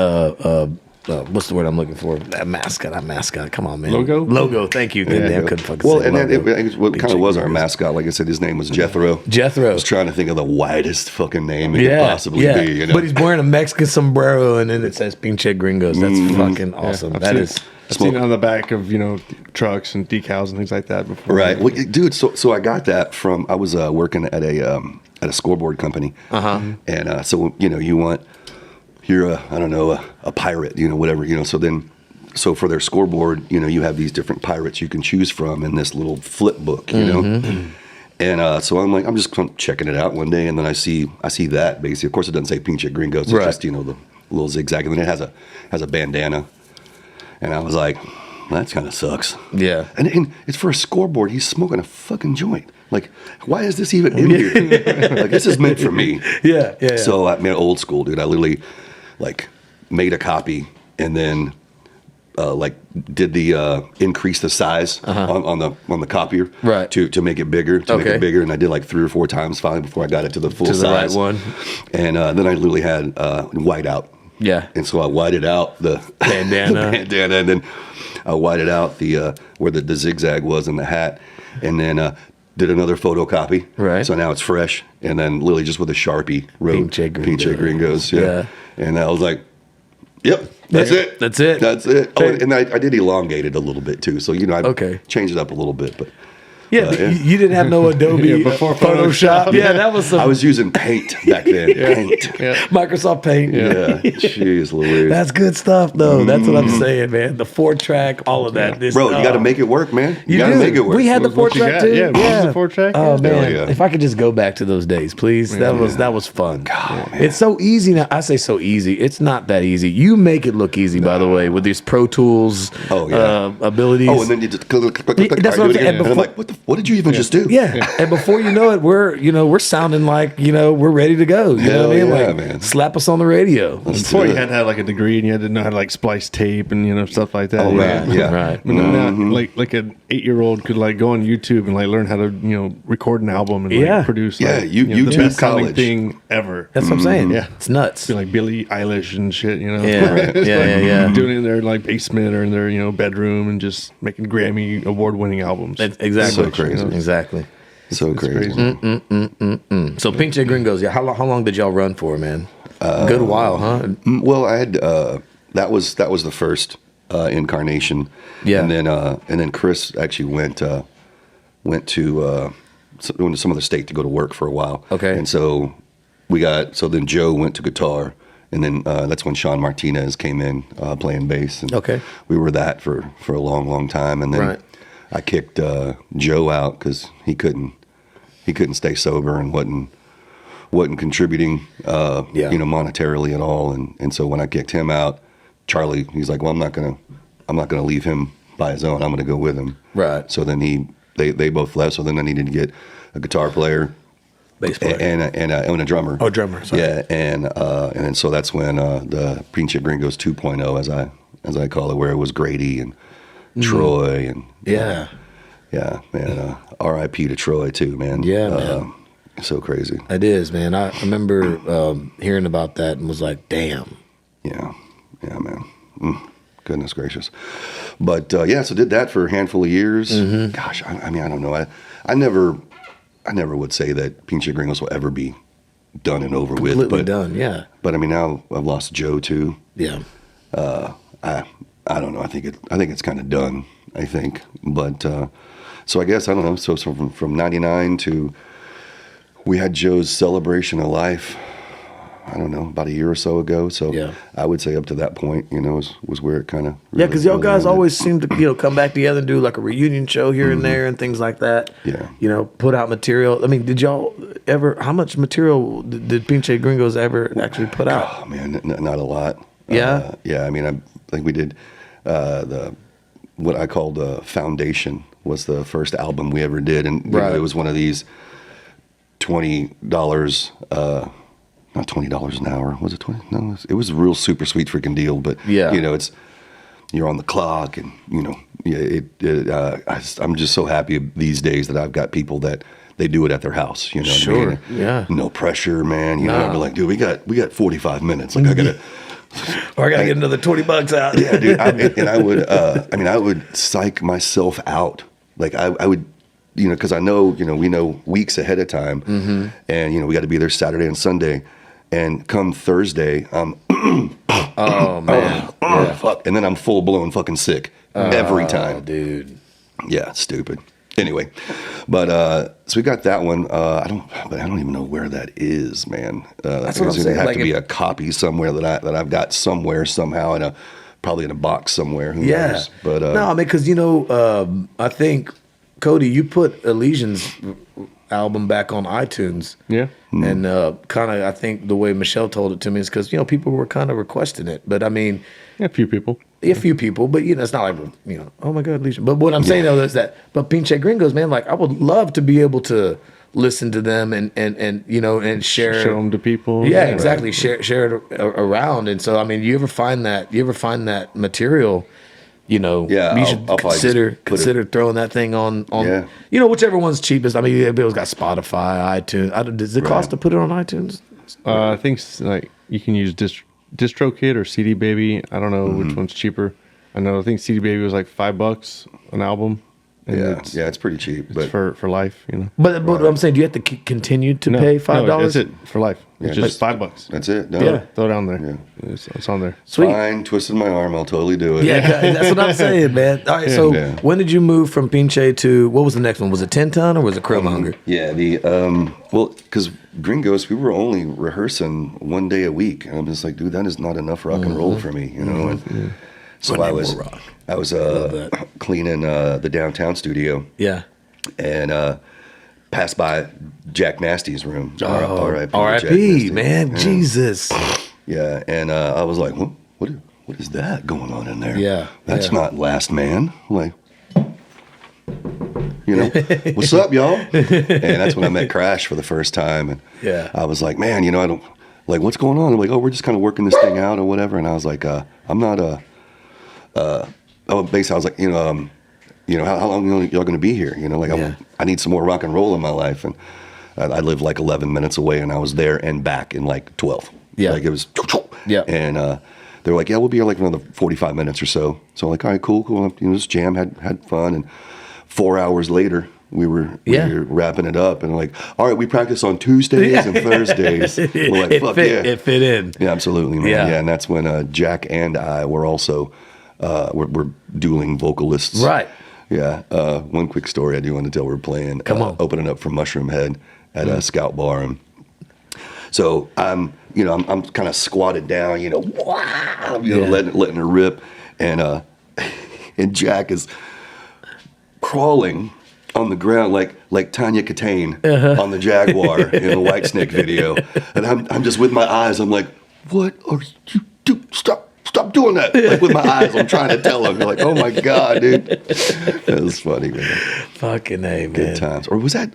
A: what's the word I'm looking for? Not mascot. Come on, man. Logo. Thank you. I couldn't fucking
C: well,
A: say
C: and
A: logo.
C: then what kind of was our mascot? Like I said, his name was Jethro.
A: Jethro.
C: I was trying to think of the widest fucking name it could possibly be.
A: But he's wearing a Mexican sombrero, and then it says Pinche Gringos. That's fucking awesome.
B: I've seen it on the back of trucks and decals and things like that before.
C: Right, well, dude. So I got that from I was working at a scoreboard company. And so you want. You're a pirate, whatever, so for their scoreboard, you have these different pirates you can choose from in this little flip book, And so I'm just checking it out one day, and then I see that basically. Of course, it doesn't say Pinche Gringos, it's just the little zigzag, and then it has a bandana, and I was like, well, that kind of sucks.
A: Yeah,
C: and it's for a scoreboard. He's smoking a fucking joint. Like, why is this even in here? Like, this is meant for me.
A: Yeah.
C: So I mean, old school, dude. I literally made a copy, and then did the increase the size on the copier to make it bigger, and I did like 3 or 4 times finally before I got it to the full size.
A: The right one.
C: And then I literally had white out.
A: Yeah.
C: And so I whited out the
A: bandana.
C: and then I whited out the where the zigzag was in the hat, and then did another photocopy.
A: Right.
C: So now it's fresh, and then Lily just with a Sharpie wrote Pinche Gringos. Yeah. And I was like, yep. That's it.
A: That's it.
C: That's it. Oh, and I did elongate it a little bit too. So I changed it up a little bit, but
A: yeah, you didn't have no Adobe
B: before
A: Photoshop. Yeah, that was some.
C: I was using Paint back then. Paint.
A: Microsoft Paint.
C: Yeah. Jeez Louise.
A: That's good stuff, though. That's what I'm saying, man. The 4-track, all of that. This,
C: Bro, you got to make it work, man. You got to
A: do.
C: make it work.
A: We had the 4-track too.
B: Yeah, the 4-track.
A: Oh man,
C: yeah.
A: if I could just go back to those days, please. That was fun.
C: God, man.
A: It's so easy now. I say so easy. It's not that easy. You make it look easy, by the way, with these Pro Tools abilities.
C: Oh, and then you just click.
A: That's what I'm saying.
C: And I'm like, what did you even just do?
A: Yeah, and before you know it, we're sounding like we're ready to go. You know what I mean?
C: Yeah,
A: like,
C: man.
A: slap us on the radio.
B: Before you had to have like a degree and you had to know how to like splice tape and stuff like that.
C: Oh, man. Yeah.
A: Right.
B: But now, like an 8-year-old could like go on YouTube and like learn how to record an album and like produce
C: Yeah,
B: like,
C: YouTube
B: the best sounding
C: college.
B: thing ever.
A: That's what I'm saying.
B: Yeah.
A: It's nuts.
B: Be like Billie Eilish and shit,
A: Yeah.
B: It's
A: Yeah,
B: like
A: yeah.
B: doing it in their like basement or in their bedroom and just making Grammy award-winning albums.
A: Exactly.
C: So crazy.
A: Exactly.
C: So crazy.
A: So Pinche Gringos, how long did y'all run for, man? Good while, huh?
C: Well, I had that was the first incarnation.
A: Yeah.
C: And then Chris actually went to some other state to go to work for a while.
A: Okay.
C: And so then Joe went to guitar, and then that's when Sean Martinez came in playing bass. And
A: Okay.
C: we were that for a long time, and then
A: Right.
C: I kicked Joe out because he couldn't stay sober and wasn't contributing monetarily at all, and so when I kicked him out, Charlie, he's like, well, I'm not gonna leave him by his own. I'm gonna go with him.
A: Right.
C: So then they both left. So then I needed to get a guitar player,
A: Bass player.
C: and a drummer.
A: Oh, drummer. Sorry.
C: Yeah, and then so that's when the Pinche Gringos 2.0, as I call it, where it was Grady and Troy and
A: Yeah.
C: yeah, man. R.I.P. to Troy too, man.
A: Yeah, man.
C: So crazy.
A: It is, man. I remember hearing about that and was like, damn.
C: Yeah, man. Goodness gracious. But so did that for a handful of years.
A: Mm-hmm.
C: Gosh, I mean, I don't know. I never would say that Pinche Gringos will ever be done and over with.
A: Completely done, yeah.
C: But I mean, now I've lost Joe too.
A: Yeah.
C: I don't know. I think it's kind of done. I think, but so I guess I don't know. So from '99 to we had Joe's celebration of life. I don't know, about a year or so ago. So
A: yeah.
C: I would say up to that point, was where it kind of
A: Yeah, because y'all guys always seem to come back together and do like a reunion show here and there and things like that.
C: Yeah.
A: Put out material. I mean, did y'all ever? How much material did Pinche Gringos ever actually put out?
C: Oh man, not a lot.
A: Yeah.
C: Yeah. I mean, I think we did what I called Foundation was the first album we ever did, and it was one of these $20. Not $20 an hour. Was it 20? No, it was a real super sweet freaking deal. But it's you're on the clock, and I'm just so happy these days that I've got people that they do it at their house. You know,
A: sure,
C: what I mean?
A: Yeah,
C: no pressure, man. You know, I'd be like, dude, we got 45 minutes. Like I gotta.
A: Or I gotta get another $20 out.
C: Yeah, dude. I would psych myself out. Like I would. Because I know, we know weeks ahead of time, and we got to be there Saturday and Sunday, and come Thursday,
A: oh man,
C: fuck, and then I'm full blown fucking sick every time,
A: dude.
C: Yeah, stupid. Anyway, but so we got that one. I don't even know where that is, man.
A: That's what I'm saying.
C: Have like to be a copy somewhere that I've got somewhere somehow probably in a box somewhere. Who knows? But
A: no, I mean, because I think. Cody, you put Elysian's album back on iTunes.
B: Yeah.
A: And kind of, I think the way Michelle told it to me is because, people were kind of requesting it. But I mean.
B: Yeah, a few people.
A: But, it's not like, oh my God, Elysian. But what I'm saying, though, is that, but Pinche Gringos, man, like, I would love to be able to listen to them and share.
B: Show them to people.
A: Yeah, exactly. Right. Share it around. And so, I mean, you ever find that material? You should consider throwing that thing on whichever one's cheapest. I mean, everybody's got Spotify, iTunes. Does it cost to put it on iTunes?
B: I think like you can use DistroKid or CD Baby. I don't know which one's cheaper. I know. I think CD Baby was like $5 an album. And
C: it's pretty cheap,
B: it's
C: but
B: for life,
A: But I'm saying, do you have to continue to pay $5?
B: No, that's it for life. It's just $5.
C: that's it. No.
A: Yeah.
B: Throw it down there.
C: Yeah.
B: It's on there.
A: Sweet.
C: Fine, twisted my arm. I'll totally do it.
A: Yeah, that's what I'm saying, man. All right, so
C: Yeah.
A: when did you move from Pinche to, what was the next one? Was it 10 Ton or was it Crowmonger?
C: Yeah, because Gringos, we were only rehearsing one day a week, and I'm just like, dude, that is not enough rock and roll for me, you know. And so
A: One
C: I
A: day
C: was
A: more rock.
C: cleaning the downtown studio,
A: Yeah.
C: and passed by Jack Nasty's room. R.I.P. Jack
A: R.I.P.
C: Nasty.
A: man,
C: Yeah.
A: Jesus.
C: Yeah, and I was like, what is that going on in there?
A: Yeah,
C: That's
A: yeah.
C: not Last Man. I'm like, you know, what's up, y'all? And that's when I met Crash for the first time. And
A: Yeah.
C: I was like, man, you know, I don't, like, what's going on? They're like, oh, we're just kind of working this thing out or whatever. And I was like, I'm not basically, I was like, how long are y'all going to be here? You know, like, I need some more rock and roll in my life. And I live like 11 minutes away, and I was there and back in like 12.
A: Yeah.
C: Like it was,
A: Yeah.
C: and they were like, yeah, we'll be here like another 45 minutes or so. So I'm like, all right, cool. You know, just jam, had fun. And 4 hours later, we were wrapping it up, and like, all right, we practice on Tuesdays and Thursdays. We're like, fuck yeah.
A: It fit in.
C: Yeah, absolutely, man.
A: Yeah.
C: Yeah, and that's when Jack and I were also we're dueling vocalists.
A: Right.
C: Yeah. One quick story I do want to tell. We're playing, opening up for Mushroom Head at a Scout Bar, and so I'm kind of squatted down, letting her rip, and and Jack is crawling on the ground like Tanya Katane on the Jaguar in the Whitesnake video, and I'm just with my eyes. I'm like, what are you doing? Stop doing that! Like with my eyes, I'm trying to tell him. You're like, oh my god, dude, that was funny, man.
A: Fucking A, man.
C: Good times. Or was that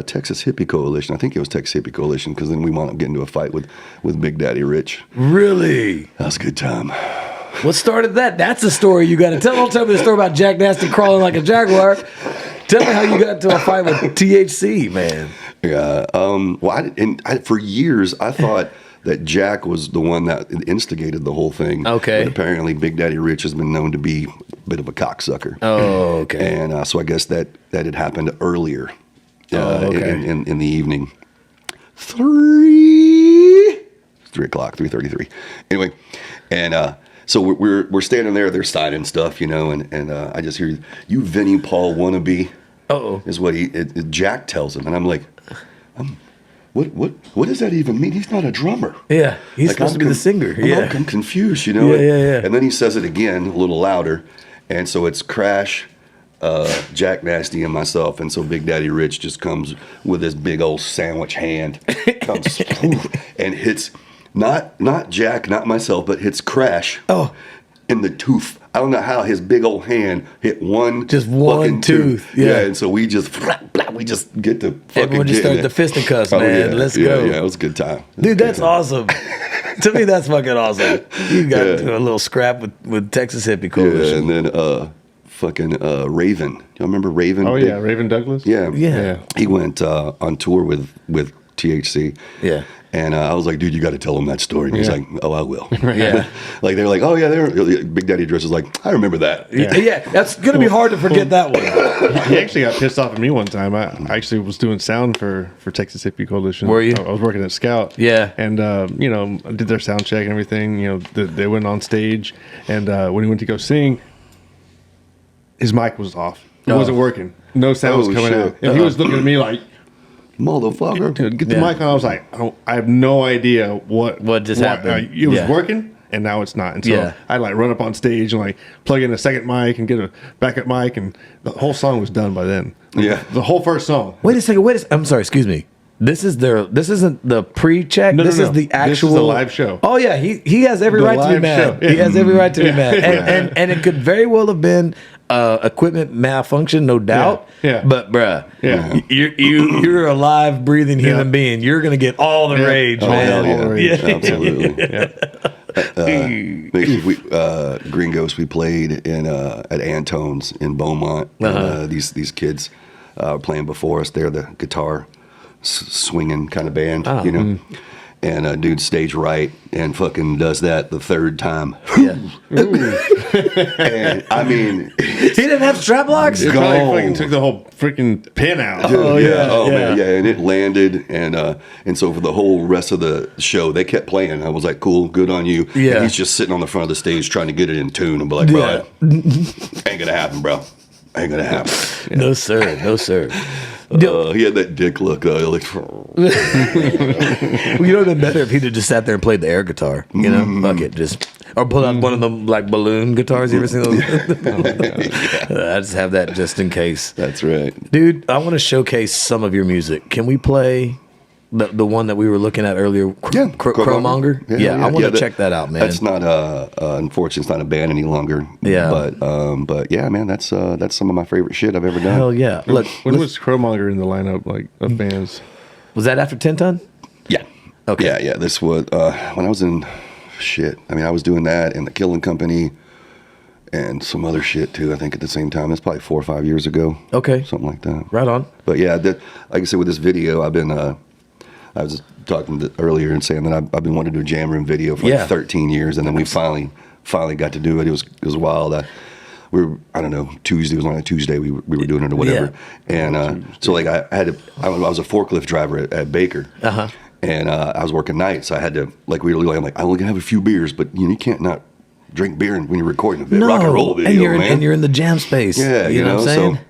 C: Texas Hippie Coalition? I think it was Texas Hippie Coalition, because then we wound up getting into a fight with Big Daddy Rich.
A: Really?
C: That was a good time.
A: What started that? That's a story you got to tell. Don't tell me the story about Jack Nasty crawling like a jaguar. Tell me how you got into a fight with THC, man.
C: Yeah. Well, for years I thought that Jack was the one that instigated the whole thing.
A: Okay.
C: But apparently Big Daddy Rich has been known to be a bit of a cocksucker.
A: Oh, okay.
C: And so I guess that had happened earlier in the evening. 3:33. Anyway, and so we're standing there, they're signing stuff, and I just hear, you Vinnie Paul wannabe.
A: Uh-oh.
C: Is what Jack tells him, and I'm like, what does that even mean? He's not a drummer.
A: Yeah, he's supposed to be the singer.
C: I'm confused,
A: Yeah.
C: And then he says it again, a little louder, and so it's Crash, Jack Nasty, and myself, and so Big Daddy Rich just comes with his big old sandwich hand, comes and hits not Jack, not myself, but hits Crash.
A: Oh.
C: In the tooth. I don't know how his big old hand hit one
A: fucking tooth. Yeah.
C: And so we just get to fucking
A: everyone just started the fisticuffs, man.
C: Yeah.
A: Let's go.
C: Yeah, it was a good time.
A: Dude, that's awesome. To me, that's fucking awesome. You got into a little scrap with Texas Hippie Coalition.
C: Yeah, and then fucking Raven. You remember Raven?
B: Oh yeah, Raven Douglas.
C: Yeah. He went on tour with THC.
A: Yeah.
C: And I was like, dude, you got to tell him that story. And he's like, oh, I will.
A: Yeah.
C: Like, they're like, oh, yeah, Big Daddy Dress is like, I remember that.
A: Yeah, that's going to be hard to forget that one.
B: He actually got pissed off at me one time. I actually was doing sound for Texas Hippie Coalition.
A: Were you?
B: I was working at Scout.
A: Yeah.
B: And, I did their sound check and everything. They went on stage. And when he went to go sing, his mic was off. It wasn't working. No sound was coming out. And he was looking at me like,
C: motherfucker.
B: Dude, get the mic on. I was like, I have no idea what
A: just happened.
B: It was working, and now it's not. And so I run up on stage and plug in a second mic and get a backup mic, and the whole song was done by then.
C: Yeah.
B: The whole first song.
A: Wait a second. I'm sorry. Excuse me. This isn't the pre-check.
B: No,
A: this
B: no.
A: is the actual.
B: This is the live show.
A: Oh yeah, he has every right to be mad.
B: Yeah.
A: He has every right to be mad, and it could very well have been equipment malfunction, no doubt.
B: Yeah.
A: But bruh, you're a live, breathing human being. You're gonna get all the rage,
C: Oh,
A: man.
C: hell yeah.
A: Yeah.
C: Absolutely. Gringos, we played at Antone's in Beaumont. And, these kids playing before us. They're the guitar swinging kind of band, and dude stage right and fucking does that the third time.
A: Yeah.
C: And I mean,
A: He didn't have strap locks?
B: It probably fucking took the whole freaking pin out.
C: dude,
A: yeah.
C: man, and it landed, and so for the whole rest of the show, they kept playing. I was like, cool, good on you.
A: Yeah.
C: And he's just sitting on the front of the stage trying to get it in tune, and be like, bro, ain't gonna happen, bro. Ain't gonna happen.
A: No, sir. No, sir.
C: He had that dick look. Like,
A: Well, you know, it'd been better if he'd have just sat there and played the air guitar. You know, fuck it, just or pull out one of them like balloon guitars. You ever seen those? I just have that just in case.
C: that's right.
A: Dude, I want to showcase some of your music. Can we play the one that we were looking at earlier? Crowmonger. Yeah, I want to check that out, man.
C: That's not unfortunately, it's not a band any longer.
A: Yeah.
C: But yeah, man, that's some of my favorite shit I've ever done.
A: Hell yeah! Look,
B: When was Crowmonger in the lineup, like, of bands?
A: was that after 10 Ton?
C: Yeah.
A: Okay.
C: Yeah. This was when I was in shit. I mean, I was doing that and the Killing Company and some other shit too. I think at the same time. It's probably 4 or 5 years ago.
A: Okay.
C: Something like that.
A: Right on.
C: But yeah, like I said, with this video, I've been. I was talking earlier and saying that I've been wanting to do a jam room video for like 13 years, and then we finally got to do it. It was wild. I don't know, Tuesday was on a Tuesday. We were doing it or whatever, and so like I was a forklift driver at Baker, and I was working nights. So I had to like I'm like I only can have a few beers, but you can't not drink beer when you're recording a rock and roll video,
A: and you're in the jam space.
C: Yeah,
A: you know what I'm saying?
C: So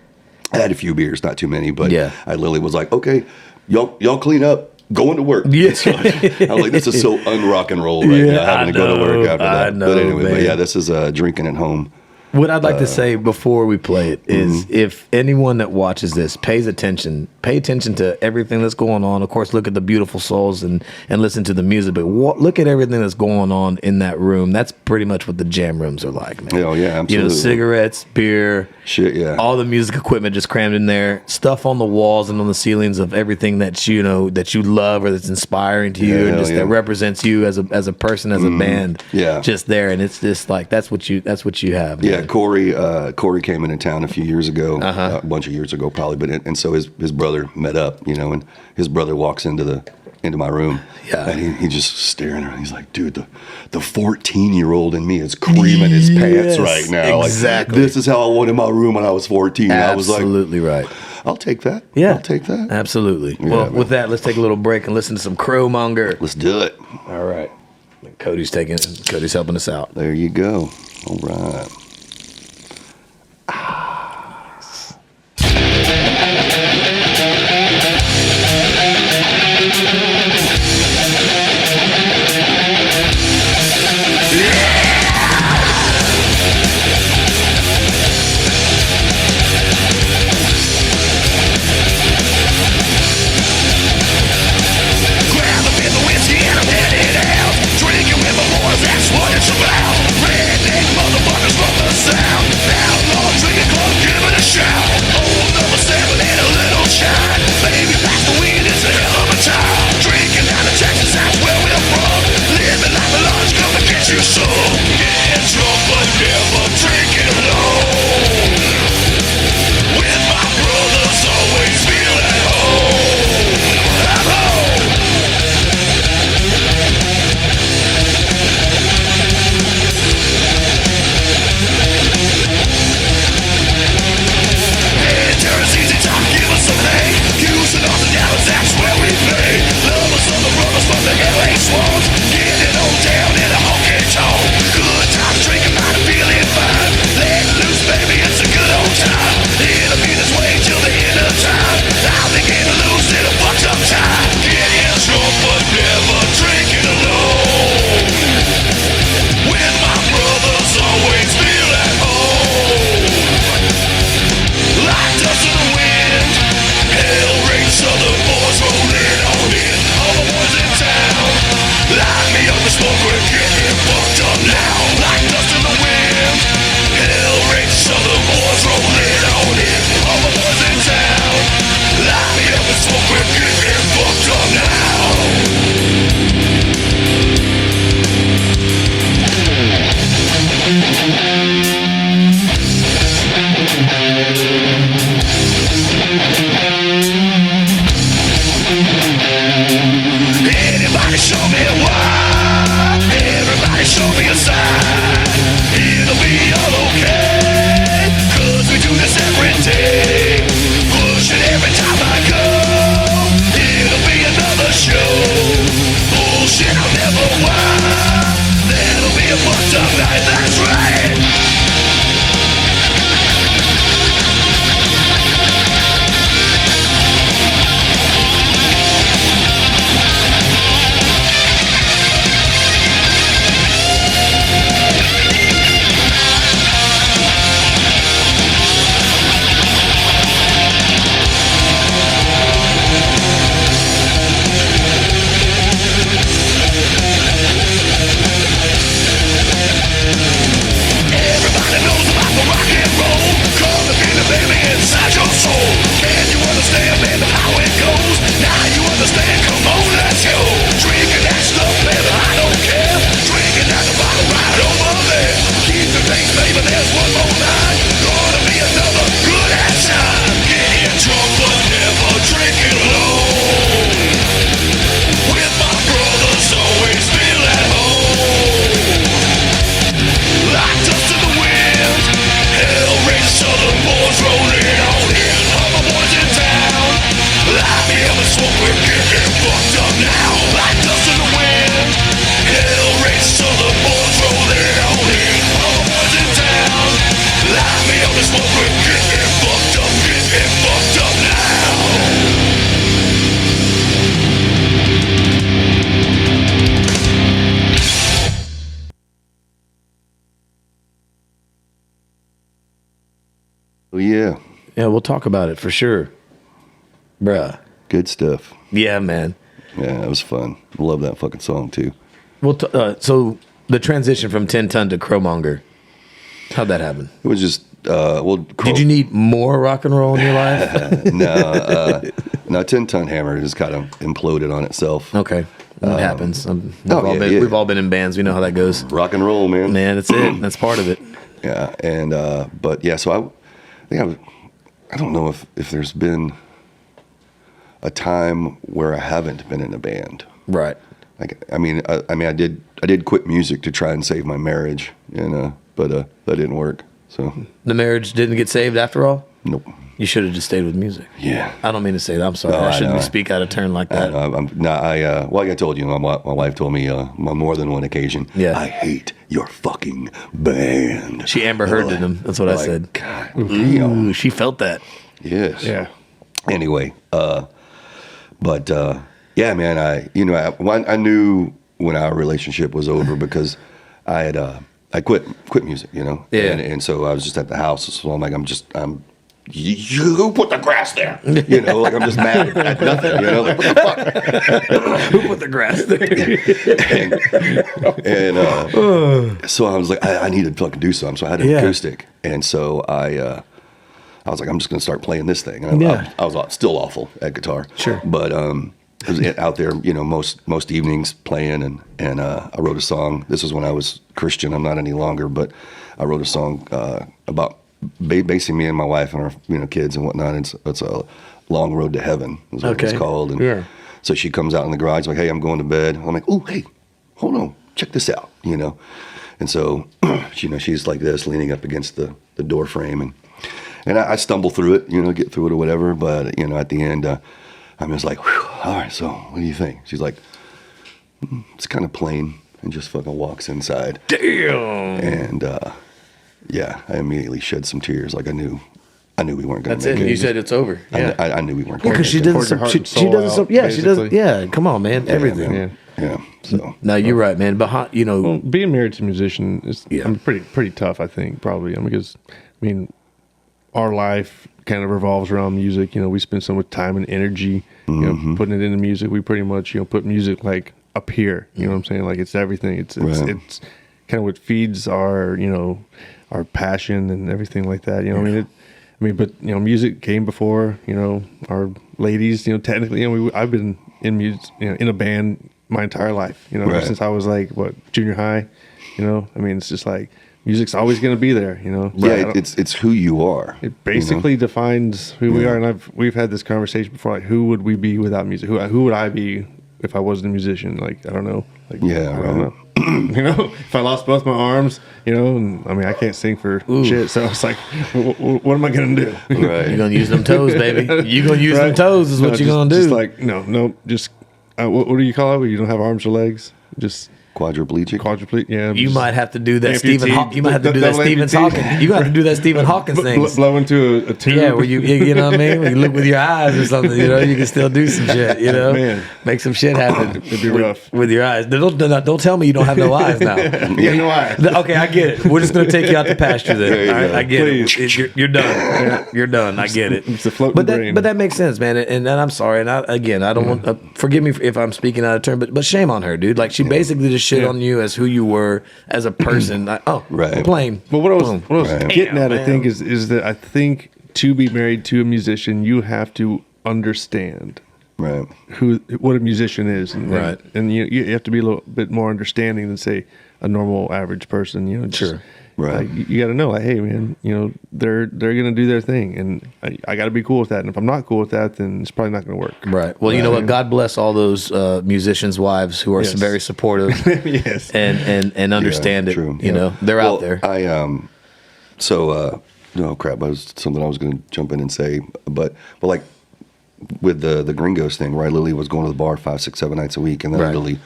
C: I had a few beers, not too many, but
A: Yeah.
C: I literally was like, okay, y'all clean up. Going to work.
A: Yeah.
C: So I was like, this is so un-rock and roll right now, having to go to work after that.
A: I know,
C: but anyway,
A: man.
C: yeah, this is drinking at home.
A: What I'd like to say before we play it is if anyone that watches this pay attention to everything that's going on. Of course, look at the beautiful souls and listen to the music, but look at everything that's going on in that room. That's pretty much what the jam rooms are like, man.
C: Oh, yeah, absolutely.
A: You know, cigarettes, beer,
C: shit, yeah.
A: all the music equipment just crammed in there, stuff on the walls and on the ceilings of everything that you know that you love or that's inspiring to you, and just that represents you as a person, as a band.
C: Yeah.
A: Just there, and it's just like that's what you have.
C: Yeah,
A: man.
C: Corey came into town a few years ago, a bunch of years ago probably, but and so his brother met up, you know, and his brother walks into my room, and he just staring around. He's like, dude, the 14-year-old in me is creaming his pants right now.
A: Exactly.
C: Like, this is how I wanted my room when I was 14.
A: Absolutely right.
C: I'll take that.
A: Yeah,
C: I'll take that.
A: Absolutely.
C: Yeah,
A: Well,
C: man.
A: with that, let's take a little break and listen to some Crowmonger.
C: Let's do it.
A: All right. Cody's helping us out.
C: There you go. All right.
D: Grab a bit of whiskey and I'm headed out. Drinking with my boys, that's what it's about. Redneck motherfuckers from the
A: Yeah, we'll talk about it for sure. Bruh.
C: Good stuff.
A: Yeah, man.
C: Yeah, it was fun. Love that fucking song too.
A: Well, so the transition from 10 Ton to Crowmonger, how'd that happen?
C: It was just
A: Did you need more rock and roll in your life?
C: No, 10 Ton Hammer just kind of imploded on itself.
A: Okay. That happens. We've all been in bands. We know how that goes.
C: Rock and roll, man.
A: Man, that's it. That's part of it.
C: Yeah, and but yeah, so I don't know if there's been a time where I haven't been in a band.
A: Right.
C: Like, I mean, I did quit music to try and save my marriage, but that didn't work. So
A: the marriage didn't get saved after all?
C: Nope.
A: You should have just stayed with music.
C: Yeah.
A: I don't mean to say that. I'm sorry. I shouldn't speak out of turn like that.
C: Like I told you, my wife told me on more than one occasion, I hate your fucking band.
A: She Amber Hearded him. That's what I said.
C: God,
A: ooh, she felt that.
C: Yes.
B: Yeah.
C: Anyway, but yeah, man, I knew when our relationship was over because I quit music, Yeah. And so I was just at the house. So I'm like, who put the grass there? Like I'm just mad at nothing, like what the fuck?
A: Who put the grass there?
C: and so I was like, I need to fucking do something. So I had an acoustic. And so I was like, I'm just going to start playing this thing. And I was still awful at guitar.
A: Sure.
C: But I was out there, most evenings playing. And I wrote a song. This was when I was Christian. I'm not any longer. But I wrote a song about basically me and my wife and our kids and whatnot. It's a Long Road to Heaven is what it's called. And so she comes out in the garage like, hey, I'm going to bed. I'm like, oh, hey, hold on, check this out, And so she's like this, leaning up against the door frame, and I stumble through it, get through it or whatever. But at the end, I'm just like, all right, so what do you think? She's like, it's kind of plain, and just fucking walks inside.
A: Damn.
C: And yeah, I immediately shed some tears. Like I knew we weren't going to make it.
A: That's it. You said it's over. Yeah.
C: I knew we weren't going to make it.
A: Because she does some. Yeah, she does. Yeah, come on, man. Everything.
C: Man. Yeah. So
A: no, you're right, man. But
B: well, being married to a musician is pretty tough. I think probably because our life kind of revolves around music. We spend so much time and energy, putting it into music. We pretty much put music like up here. You know what I'm saying? Like it's everything. It's kind of what feeds our our passion and everything like that. But music came before our ladies. Technically, I've been in music, in a band my entire life. Since I was like junior high. It's just like music's always going to be there.
C: Yeah, it's who you are.
B: It basically defines who we are. And we've had this conversation before. Like, who would we be without music? Who would I be if I wasn't a musician? Like, I don't know. Like,
C: yeah,
B: I don't know. If I lost both my arms, and I can't sing for shit. So it's like, what am I gonna do?
C: Right.
A: You're gonna use them toes, baby. You're gonna use them toes is what you're gonna do.
B: Just like just what do you call it when you don't have arms or legs? Just
C: quadriplegic.
B: Yeah.
A: You might have to do that
B: amputee.
A: You might have to do that Stephen Hawking. You got to do that Stephen Hawkins thing.
B: Blow into a tube.
A: Yeah, where you know what I mean? When you look with your eyes or something, you can still do some shit,
B: Man.
A: Make some shit happen.
B: It'd be rough.
A: With your eyes. Don't tell me you don't have no eyes now.
B: No eyes.
A: Okay, I get it. We're just going to take you out to pasture then. All right, I get it. You're done. You're done. I get it.
B: It's a floating brain.
A: But that makes sense, man. And I'm sorry. And I don't want forgive me if I'm speaking out of turn, but shame on her, dude. Like she basically just shit on you as who you were as a person.
C: Right.
A: Plain.
B: But what I was getting at,
A: man.
B: I think, is that I think to be married to a musician, you have to understand what a musician is, and you have to be a little bit more understanding than say a normal average person.
A: Sure.
C: Right.
B: You got to know, like, hey, man, they're gonna do their thing, and I got to be cool with that. And if I'm not cool with that, then it's probably not gonna work.
A: Right. Well, you know what? God bless all those musicians' wives who are very supportive.
B: Yes.
A: And understand it.
C: True.
A: They're out there.
C: No crap. Something I was going to jump in and say, but like with the Gringos thing, where I literally was going to the bar 5, 6, 7 nights a week, and then I literally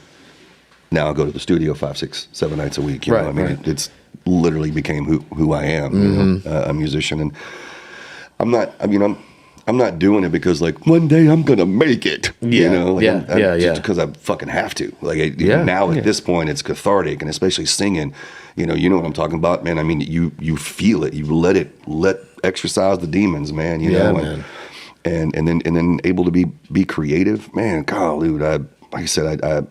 C: now I go to the studio 5, 6, 7 nights a week. It's literally became who I am, a musician, and I'm not doing it because like one day I'm gonna make it. Just because I fucking have to. Like now at this point it's cathartic, and especially singing. You know what I'm talking about, man. You feel it. You let exercise the demons, man. You know,
A: man.
C: And then able to be creative, man. God, dude, like I said,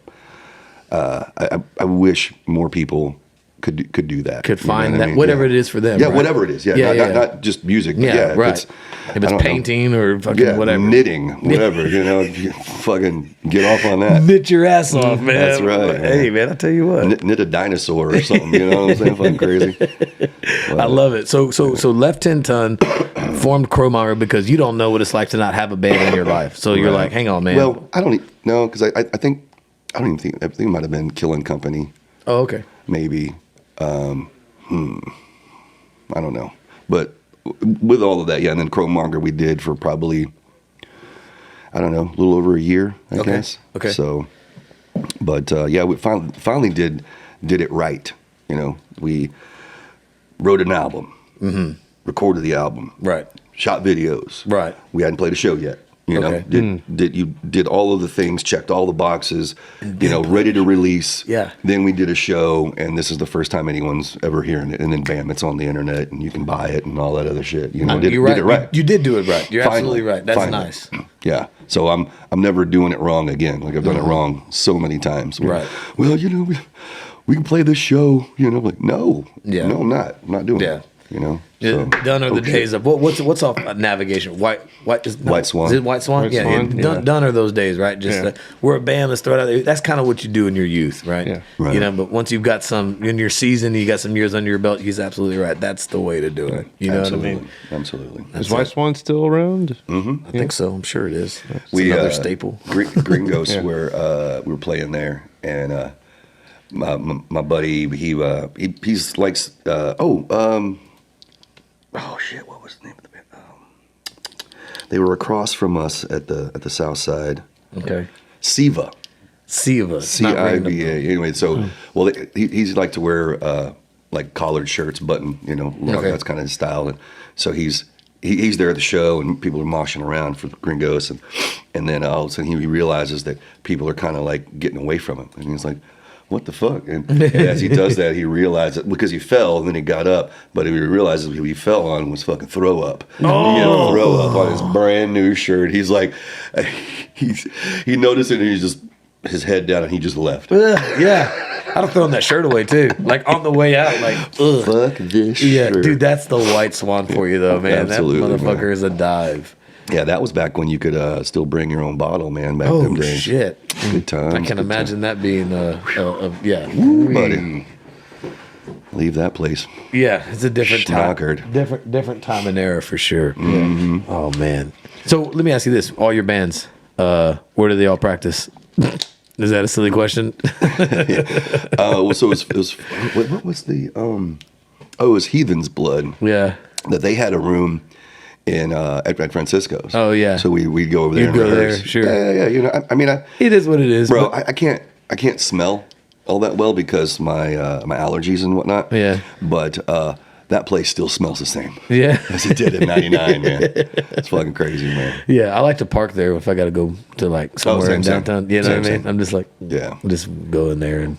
C: I wish more people could do that.
A: Could find
C: what I
A: that
C: mean?
A: whatever it is for them.
C: Yeah,
A: right?
C: whatever it is. Yeah, not just music. But
A: Yeah, right. If
C: I don't know.
A: painting or fucking whatever.
C: Knitting, whatever. You know, you fucking get off on that.
A: Knit your ass off, man.
C: That's right.
A: Hey, man, I tell you what.
C: Knit a dinosaur or something. You know what I'm saying? Fucking crazy.
A: I love it. So Left 10 Ton formed Crowmonger because you don't know what it's like to not have a band in your life. So you're like, hang on, man.
C: Well, I don't know because I think I don't even think I think it might have been Killing Company.
A: Oh, okay.
C: Maybe. I don't know. But with all of that, yeah, and then Crowmonger we did for probably, I don't know, a little over a year, I guess.
A: Okay.
C: So, but yeah, we finally did it right. You know, we wrote an album, recorded the album,
A: Right.
C: shot videos.
A: Right.
C: We hadn't played a show yet. You know, did all of the things, checked all the boxes, you know, ready to release.
A: Yeah.
C: Then we did a show, and this is the first time anyone's ever hearing it. And then bam, it's on the internet, and you can buy it and all that other shit. You know, did
A: You're right.
C: it right.
A: You did do it right. You're
C: Finally.
A: absolutely right. That's
C: Finally.
A: nice.
C: Yeah. So I'm never doing it wrong again. Like I've done it wrong so many times.
A: Right.
C: Well, you know, we can play this show. You know, like no.
A: Yeah.
C: No, I'm not. I'm not doing
A: Yeah.
C: it. You know.
A: Yeah,
C: So,
A: done are the days of what's off Navigation? White
C: Swan.
A: Is it White Swan?
B: White
A: Yeah,
B: Swan, yeah.
A: Done are those days, right? Just we're a band. Let's throw it out there. That's kind of what you do in your youth, right?
B: Yeah.
C: Right.
A: You know, but once you've got some in your season, you got some years under your belt. He's absolutely right. That's the way to do it. You know
C: Absolutely.
A: what I mean?
C: Absolutely.
B: Is White Swan still around?
A: I think so. I'm sure it is. It's
C: We
A: another staple.
C: Gringos
B: Yeah.
C: were we were playing there, and my buddy he's likes oh shit, what was the name of the band? They were across from us at the south side.
A: Okay.
C: Siva.
A: Siva.
C: CIVA. Anyway, so well, he's like to wear like collared shirts, button, you know,
A: Okay.
C: that's kind of his style. And so he's there at the show, and people are moshing around for the Gringos, and then all of a sudden he realizes that people are kind of like getting away from him, and he's like, what the fuck? And as he does that, he realizes, because he fell and then he got up, but he realizes what he fell on was fucking throw up.
A: Oh.
C: He had throw up on his brand new shirt. He's like, he noticed it, and he's just, his head down, and he just left.
A: Yeah. I'd have thrown that shirt away too. Like on the way out, like, ugh.
C: Fuck this
A: Yeah,
C: shirt.
A: dude, that's the White Swan for you though, man.
C: Absolutely,
A: that motherfucker
C: man.
A: is a dive.
C: Yeah, that was back when you could still bring your own bottle, man, back
A: Oh
C: them days.
A: shit.
C: Good times.
A: I can
C: good
A: imagine that being yeah.
C: Ooh, buddy. Leave that place.
A: Yeah, it's a different time.
C: Schnockered.
A: Different time and era for sure. Yeah. Oh man. So let me ask you this: all your bands, where do they all practice? Is that a silly question?
C: So it was what was the it was Heathen's Blood.
A: Yeah.
C: That they had a room in at Francisco's.
A: Oh, yeah.
C: So we'd go over there.
A: You'd
C: and
A: go
C: rehearse.
A: there, sure.
C: Yeah. You know, I mean,
A: It is what it is,
C: bro.
A: but-
C: I can't smell all that well because my my allergies and whatnot.
A: Yeah.
C: But that place still smells the same.
A: Yeah.
C: As it did in '99, man. It's fucking crazy, man.
A: Yeah, I like to park there if I got to go to like somewhere
C: same,
A: in
C: same.
A: downtown. You know what I
C: Same,
A: mean? I'm just like,
C: Yeah.
A: just go in there and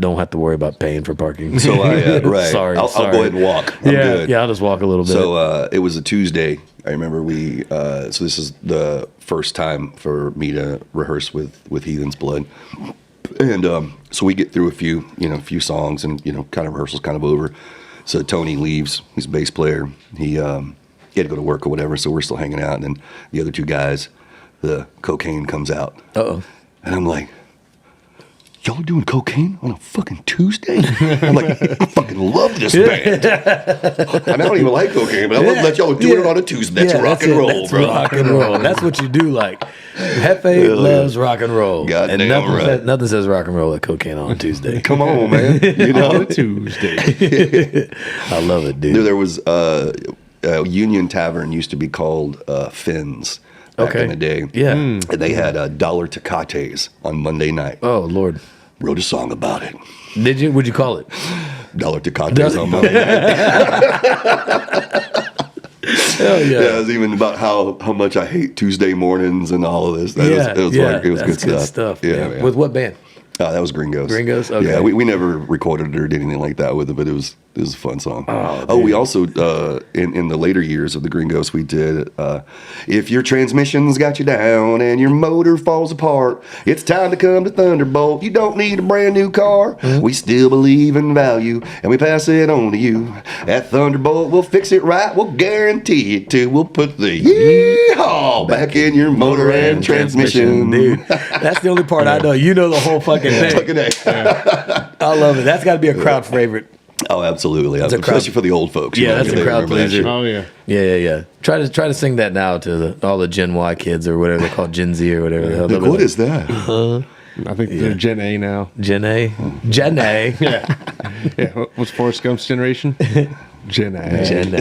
A: don't have to worry about paying for parking.
C: So right.
A: sorry,
C: I'll go ahead and walk. I'm good.
A: Yeah, I'll just walk a little bit.
C: So it was a Tuesday. I remember we. So this is the first time for me to rehearse with Heathen's Blood, and so we get through a few songs, and kind of rehearsal's kind of over. So Tony leaves. He's a bass player. He had to go to work or whatever. So we're still hanging out, and then the other two guys, the cocaine comes out.
A: Uh-oh.
C: And I'm like, y'all doing cocaine on a fucking Tuesday? I'm like, I fucking love this band. I mean, I don't even like cocaine, but I love that y'all doing it on a Tuesday. That's rock and roll,
A: that's
C: bro.
A: rock and roll. That's what you do like. Jefe loves rock and roll.
C: Goddamn
A: and nothing,
C: right.
A: nothing says rock and roll like cocaine on Tuesday.
C: Come on, man. You know?
B: On a Tuesday.
A: I love it, dude.
C: There was Union Tavern used to be called Finn's back in the day.
A: Yeah.
C: And they had dollar tecates on Monday night.
A: Oh, Lord.
C: Wrote a song about it.
A: Did you? What'd you call it?
C: Dollar tecates on Monday night.
A: Hell yeah.
C: Yeah, it was even about how much I hate Tuesday mornings and all of this. It was
A: that's
C: good stuff. Yeah,
A: man.
C: man.
A: With what band?
C: That was Gringos.
A: Gringos? Okay.
C: Yeah, we never recorded it or did anything like that with it, but it was This is a fun song. We also in the later years of the Gringos, we did if your transmission's got you down and your motor falls apart, it's time to come to Thunderbolt. You don't need a brand new car. We still believe in value, and we pass it on to you. At Thunderbolt, we'll fix it right. We'll guarantee it too. We'll put the yeehaw back in your motor and transmission.
A: Dude. That's the only part I know. You know the whole fucking thing.
C: Fucking A.
A: I love it. That's got to be a crowd favorite.
C: Oh, absolutely. Especially for the old folks.
A: Yeah, that's a crowd pleaser.
B: Oh yeah.
A: Yeah. Try to sing that now to all the Gen Y kids or whatever they call Gen Z or whatever the hell.
C: Like, what is that?
B: I think they're Gen A now.
A: Gen A? Gen A.
B: Yeah. What's Forrest Gump's generation? Gen A.
A: Gen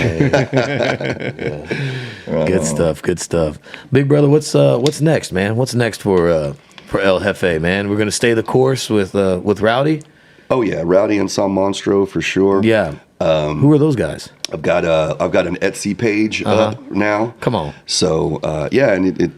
A: A. Good stuff. Big brother, what's next, man? What's next for El Jefe, man? We're gonna stay the course with Rowdy.
C: Oh yeah, Rowdy and Sam Monstro for sure.
A: Yeah. Who are those guys?
C: I've got an Etsy page up now.
A: Come on.
C: So and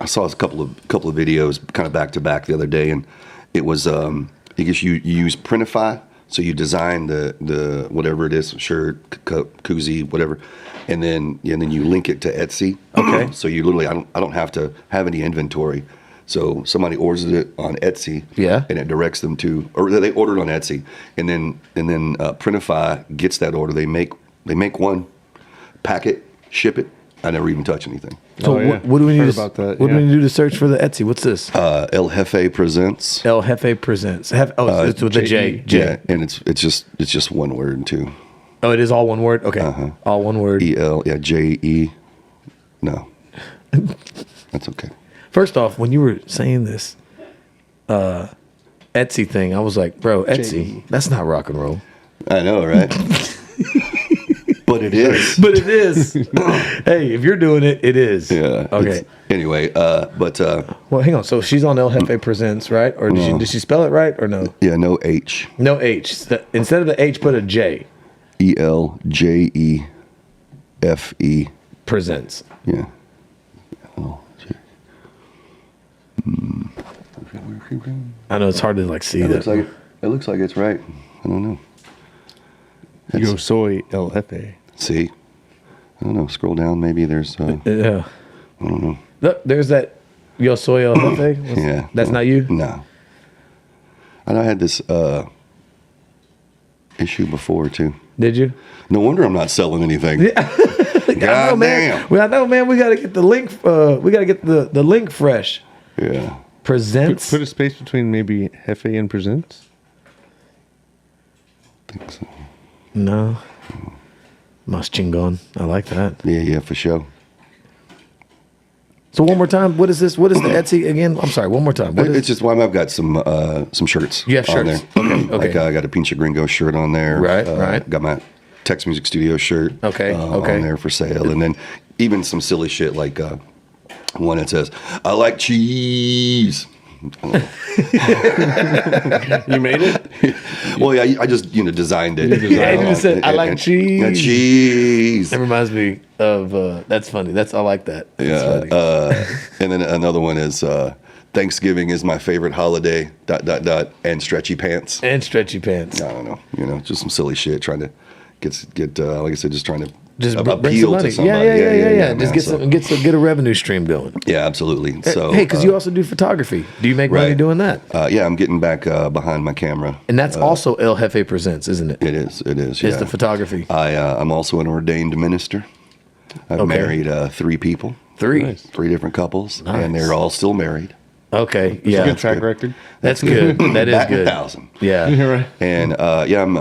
C: I saw a couple of videos kind of back to back the other day, and it was I guess you use Printify, so you design the whatever it is, shirt, koozie, whatever, and then you link it to Etsy.
A: Okay.
C: So you literally I don't have to have any inventory. So somebody orders it on Etsy, and it directs them to, or they order it on Etsy, and then Printify gets that order. They make one, pack it, ship it. I never even touch anything.
A: So what do we need
B: about that,
A: What do we need to do to search for the Etsy? What's this?
C: El Jefe Presents.
A: El Jefe Presents. It's with the J.
C: Yeah, and it's just one word too.
A: Oh, it is all one word. Okay, all one word.
C: EL, yeah, JE. No, that's okay.
A: First off, when you were saying this Etsy thing, I was like, bro, Etsy, that's not rock and roll.
C: I know, right? But it is.
A: But it is. Hey, if you're doing it, it is.
C: Yeah.
A: Okay.
C: Anyway, but
A: well, hang on. So she's on El Jefe Presents, right? Or did she spell it right or no?
C: Yeah, no H.
A: No H. Instead of the H, put a J.
C: ELJEFE.
A: Presents.
C: Yeah.
A: I know it's hard to see that.
C: It looks like it's right. I don't know.
B: Yo soy El Jefe.
C: See, I don't know. Scroll down. Maybe there's.
A: Yeah.
C: I don't know.
A: Look, there's that Yo Soy El Jefe.
C: Yeah.
A: That's not you?
C: No. And I had this issue before too.
A: Did you?
C: No wonder I'm not selling anything.
A: Yeah.
C: God damn.
A: Well, I know, man. We got to get the link. We got to get the link fresh.
C: Yeah.
A: Presents.
B: Put a space between maybe Jefe and Presents.
C: I think so.
A: No. Mas chingon. I like that.
C: Yeah, for sure.
A: So one more time, what is this? What is the Etsy again? I'm sorry, one more time.
C: It's just I've got some shirts.
A: You have
C: on
A: shirts.
C: there.
A: Okay.
C: Like I got a Pinche Gringo shirt on there.
A: Right.
C: Got my Tex Music Studio shirt.
A: Okay.
C: On there for sale, and then even some silly shit like one that says "I like cheese."
B: You made it?
C: Well, yeah, I just designed it.
A: Yeah, you just said, "I like cheese."
C: Yeah, cheese.
A: That reminds me of that's funny. I like that. That's funny.
C: And then another one is Thanksgiving is my favorite holiday. ... and stretchy pants.
A: And stretchy pants.
C: I don't know. Just some silly shit. Trying to get like I said, just trying to
A: just bring some
C: appeal
A: money.
C: to somebody.
A: Yeah. Just get a revenue stream going.
C: Yeah, absolutely. So
A: hey, because you also do photography. Do you make money doing that?
C: Yeah, I'm getting back behind my camera.
A: And that's also El Jefe Presents, isn't it?
C: It is.
A: It's
C: Yeah.
A: the photography.
C: I'm also an ordained minister. I've married 3 people.
A: 3.
B: Nice.
C: 3 different couples,
A: Nice.
C: and they're all still married.
A: Okay.
B: Yeah.
A: Yeah.
B: Good track record.
A: That's good. That is
C: Back
A: good.
C: 1,000.
A: Yeah.
B: You're right.
C: And I'm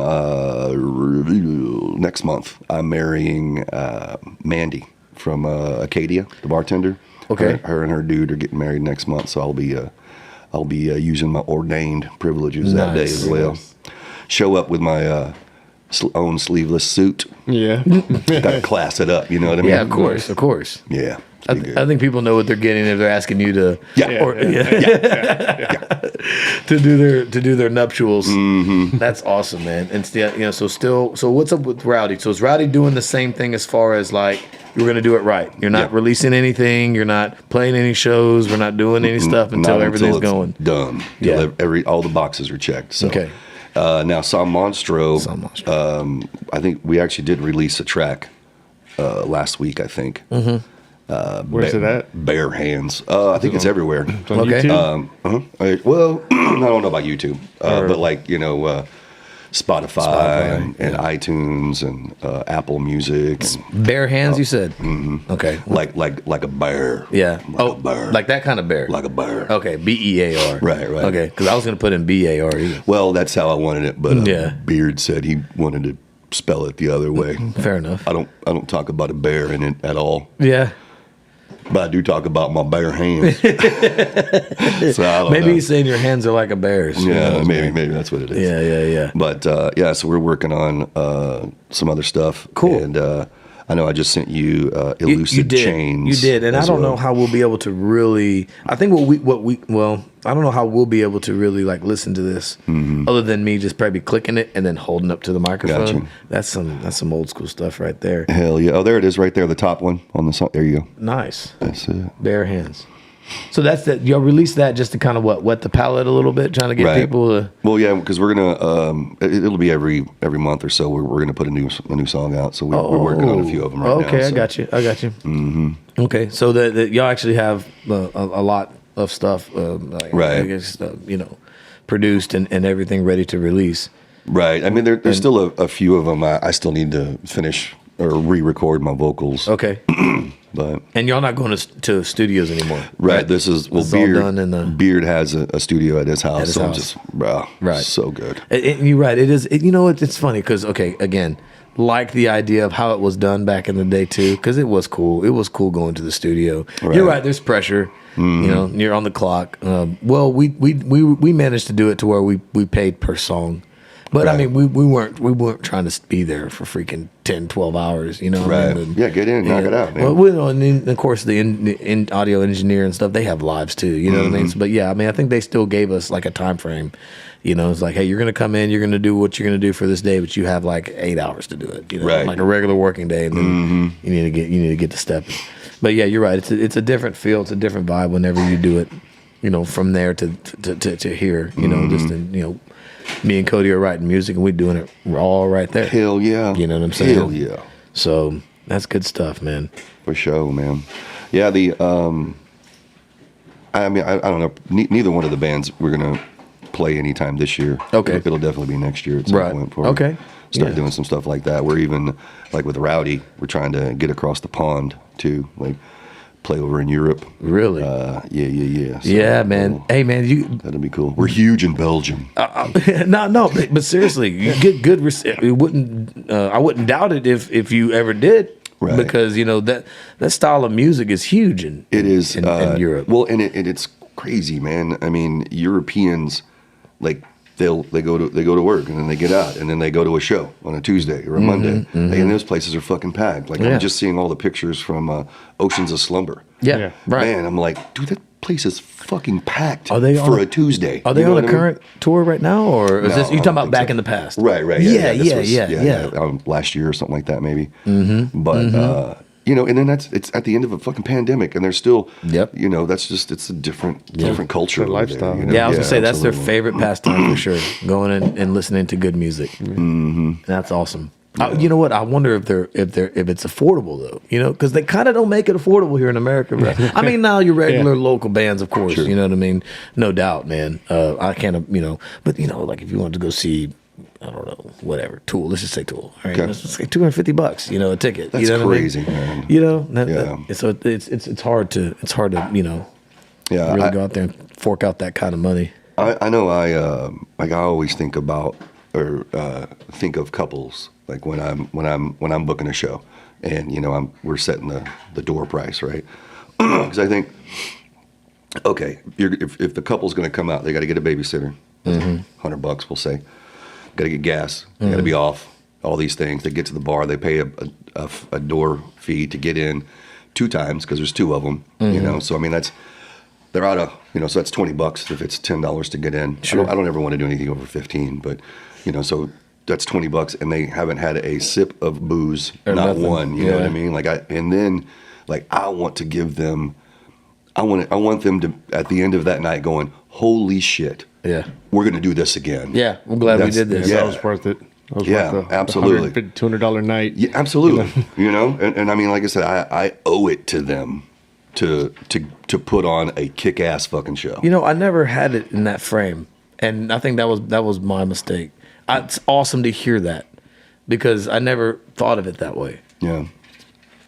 C: next month I'm marrying Mandy from Acadia, the bartender.
A: Okay.
C: Her and her dude are getting married next month, so I'll be using my ordained privileges that day as well.
B: Nice.
C: Show up with my own sleeveless suit.
B: Yeah.
C: Got to class it up, you know what I mean?
A: Yeah, of course.
C: Yeah.
A: I think people know what they're getting if they're asking you to to do their nuptials.
C: Mm-hmm.
A: That's awesome, man. And still, so what's up with Rowdy? So is Rowdy doing the same thing as far as like you're going to do it right? You're not releasing anything. You're not playing any shows. We're not doing any stuff until everything's
C: it's
A: going
C: done.
A: Yeah.
C: All the boxes are checked. So.
A: Okay.
C: Now, San Monstro, I think we actually did release a track last week, I think.
B: Where's it at?
C: Bare Hands. I think it's everywhere.
B: It's on YouTube?
C: Well, I don't know about YouTube, but like, Spotify. And iTunes and Apple Music. And,
A: Bare Hands, you said? Mm-hmm. Okay.
C: Like a bear.
A: Yeah.
C: Like a bear.
A: Like that kind of bear.
C: Like a bear.
A: Okay, BEAR.
C: Right.
A: Okay, because I was going to put in BARE.
C: Well, that's how I wanted it, but Beard said he wanted to spell it the other way.
A: Fair enough.
C: I don't talk about a bear in it at all.
A: Yeah.
C: But I do talk about my bare hands. So I don't
A: Maybe
C: know.
A: he's saying your hands are like a bear's.
C: Yeah, maybe that's what it is.
A: Yeah.
C: But so we're working on some other stuff.
A: Cool.
C: And I know I just sent you Elucid Chains.
A: You did, and I don't know how we'll be able to really. I think I don't know how we'll be able to really like listen to this, other than me just probably clicking it and then holding up to the microphone.
C: Gotcha.
A: That's some old school stuff right there.
C: Hell yeah! Oh, there it is, right there, the top one on the song. There you go.
A: Nice.
C: That's it.
A: Bare Hands. So that's that. You'll release that just to kind of wet the palate a little bit, trying to get people to.
C: Well, yeah, because we're gonna. It'll be every month or so. We're gonna put a new song out. So we're working on a few of them right now.
A: Okay, I got you. Mm-hmm. Okay, so that y'all actually have a lot of stuff,
C: right?
A: I guess, produced and everything ready to release.
C: Right. I mean, there's still a few of them. I still need to finish or re-record my vocals.
A: Okay.
C: But
A: and y'all not going to studios anymore,
C: right? This is
A: Beard. All done in the,
C: Beard has a studio at his house, so
A: house.
C: I'm just so good.
A: And you're right. It is. It's funny because again, like the idea of how it was done back in the day too, because it was cool. It was cool going to the studio. Right. You're right. There's pressure. You're on the clock. Well, we managed to do it to where we paid per song. But right. I mean, we weren't trying to be there for freaking 10, 12 hours,
C: Right. Get in, knock it out, man.
A: Well, and then, of course, the audio engineer and stuff, they have lives too, you know what I mean? So, but yeah, I mean, I think they still gave us like a time frame. It's like, hey, you're going to come in, you're going to do what you're going to do for this day, but you have like 8 hours to do it,
C: right.
A: like a regular working day, and then you need to get to stepping. But yeah, you're right. It's a different feel, it's a different vibe whenever you do it, from there to here, just in, me and Cody are writing music, and we're doing it all right there.
C: Hell yeah.
A: You know what I'm saying?
C: Hell yeah.
A: So that's good stuff, man.
C: For sure, man. Yeah, I mean, I don't know. Neither one of the bands we're going to play anytime this year.
A: Okay.
C: It'll definitely be next year at some point. Before we start doing some stuff like that. We're even, like with Rowdy, we're trying to get across the pond, too. Like, play over in Europe.
A: Really?
C: Yeah. So,
A: yeah, man. Hey, man,
C: that'd be cool. We're huge in Belgium.
A: No, but seriously, you get good. I wouldn't doubt it if you ever did, right. Because that style of music is huge in Europe.
C: Well, and it's crazy, man. I mean, Europeans, like they go to work and then they get out and then they go to a show on a Tuesday or a Monday, and those places are fucking packed. Like I'm just seeing all the pictures from Oceans of Slumber.
A: Yeah, right.
C: Man, I'm like, dude, that place is fucking packed.
A: Are they
C: for a Tuesday?
A: Are they on a current tour right now, or is this you talking about back in the past?
C: Right.
A: Yeah.
C: Last year or something like that, maybe. But and then it's at the end of a fucking pandemic, and they're still, that's just it's a different culture,
B: their lifestyle.
A: There, I was gonna say that's their favorite pastime for sure. Going in and listening to good music. That's awesome. You know what? I wonder if it's affordable though. Because they kind of don't make it affordable here in America. Right? I mean, now your regular local bands, of course. Sure. You know what I mean? No doubt, man. I can't, but like if you wanted to go see, I don't know, whatever, Tool. Let's just say Tool. All right, let's say $250, a ticket.
C: That's crazy,
A: man. So it's hard to really go out there and fork out that kind of money.
C: I know. I always think about or think of couples like when I'm booking a show, and we're setting the door price, right? Because I think, okay, if the couple's going to come out, they got to get a babysitter, $100, we'll say. Got to get gas. Got to be off. All these things. They get to the bar. They pay a door fee to get in 2 times because there's 2 of them. So I mean they're out of so that's $20 if it's $10 to get in. Sure. I don't ever want to do anything over 15, but so that's $20 and they haven't had a sip of booze, or not nothing. One. You know what I mean? I want to give them. I want them to at the end of that night going, holy shit.
A: Yeah.
C: We're going to do this again.
A: Yeah. I'm glad we did this.
B: That was worth it. That was worth the
C: absolutely.
B: $200 night.
C: Yeah, absolutely. And I mean, like I said, I owe it to them to put on a kick-ass fucking show.
A: I never had it in that frame. And I think that was my mistake. It's awesome to hear that because I never thought of it that way.
C: Yeah.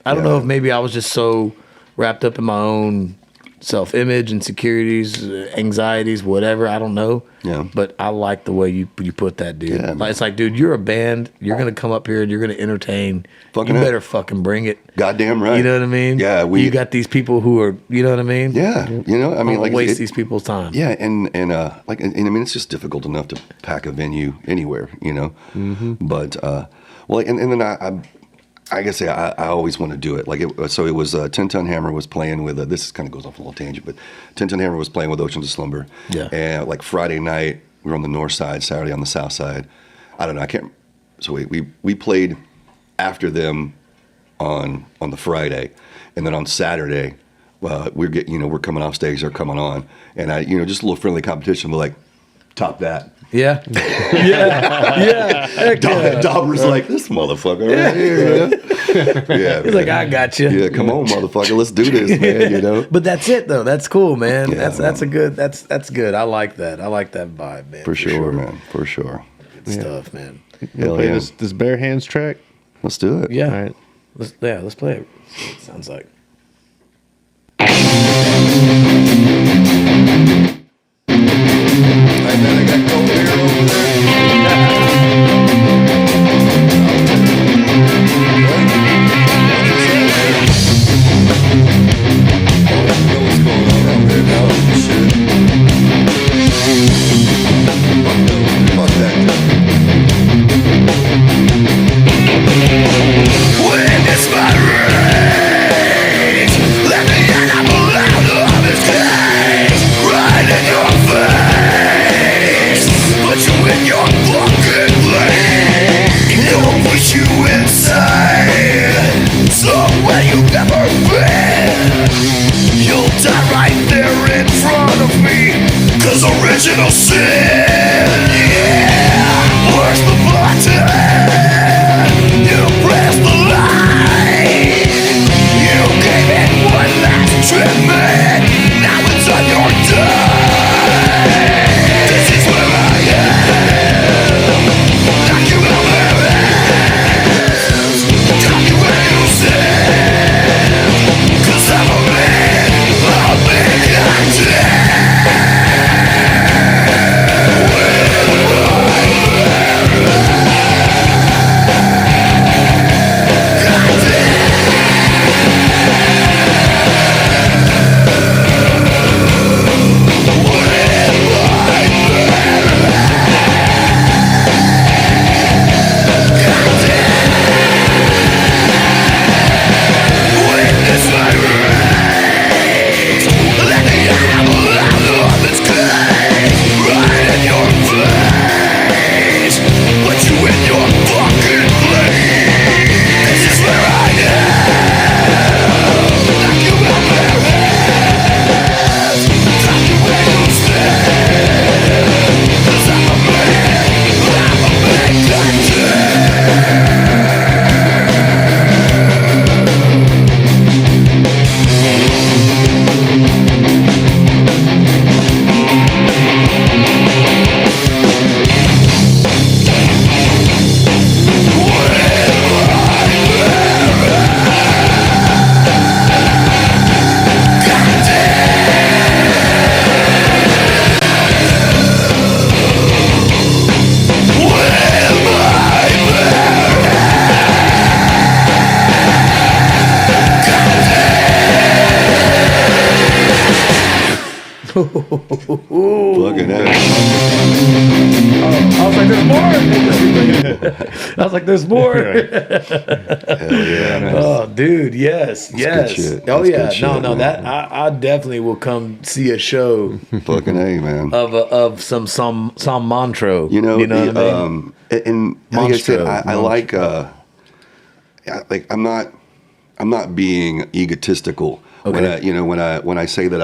A: I don't know if maybe I was just so wrapped up in my own self-image, insecurities, anxieties, whatever. I don't know.
C: Yeah.
A: But I like the way you put that, dude.
C: Yeah,
A: it's like, dude, you're a band. You're gonna come up here and you're gonna entertain.
C: Fucking
A: you
C: it.
A: better fucking bring it.
C: Goddamn right.
A: You know what I mean?
C: Yeah.
A: You got these people who are. You know what I mean?
C: Yeah. I mean,
A: Don't
C: like
A: waste these people's time.
C: Yeah, and I mean, it's just difficult enough to pack a venue anywhere,
A: Mm-hmm.
C: But well, and then I guess I always want to do it. So it was 10 Ton Hammer was playing with this kind of goes off a little tangent, but 10 Ton Hammer was playing with Oceans of Slumber.
A: Yeah.
C: And like Friday night we were on the north side, Saturday on the south side. I don't know. I can't. So we played after them on the Friday, and then on Saturday we're coming off stage. They're coming on, and just a little friendly competition. We're like, top that.
A: Yeah. yeah. Heck yeah.
C: Dauber's like, this motherfucker right here. Yeah.
A: He's like, I got you.
C: Yeah, come on, motherfucker, let's do this, man.
A: But that's it though. That's cool, man.
C: Yeah,
A: that's good. I like that. I like that vibe, man.
C: For sure, man. For sure.
A: Good stuff, man.
C: Hell
B: Play
C: yeah.
B: this Bare Hands track.
C: Let's do it.
A: Yeah.
B: All right.
A: Let's play it. See what it sounds like.
C: I got cold beer over there. Fuck that.
D: Witness my rage. Let the animal out of his cage. Right in your face. Put you in your fucking place. It'll push you inside. Somewhere you've never been. You'll die right there in front of me. 'Cause original sin, yeah. Push the button. You press the line. You gave it one last treatment. Now it's on your time. This is where I am. Knock you out where drop you where you stand. 'Cause I'm a man. I'll make that witness my rage. Let the animal out of its cage. Right in your face. Put you in your fucking place. This is where I am. Knock you out where drop you where you stand. 'Cause I'm a man. I'm a big
C: Fucking hell.
A: I was like, there's more.
C: Hell yeah, man.
A: Oh, dude, yes.
C: good shit.
A: Oh
C: That's
A: yeah,
C: good shit,
A: no,
C: man.
A: that I definitely will come see a show
C: Fucking A, man.
A: of some Montreux.
C: You know
A: what I mean?
C: And like I said,
A: Monstro.
C: I like I'm not being egotistical, when I say that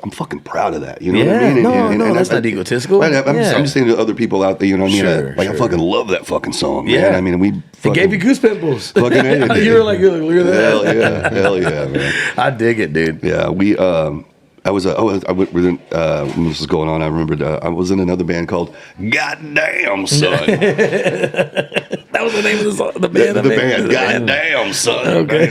C: I'm fucking proud of that. You know what I mean?
A: No, that's not egotistical.
C: Right, I'm just saying to other people out there, you know what I mean?
A: Sure,
C: I fucking love that fucking song,
A: yeah.
C: man. I mean,
A: it gave you goose pimples.
C: Fucking
A: you were like, look at that.
C: Hell yeah, man.
A: I dig it, dude.
C: Yeah, we I was when this was going on. I remembered I was in another band called Goddamn Son.
A: That was the name of the song, the band.
C: The band, Goddamn Son.
A: Okay.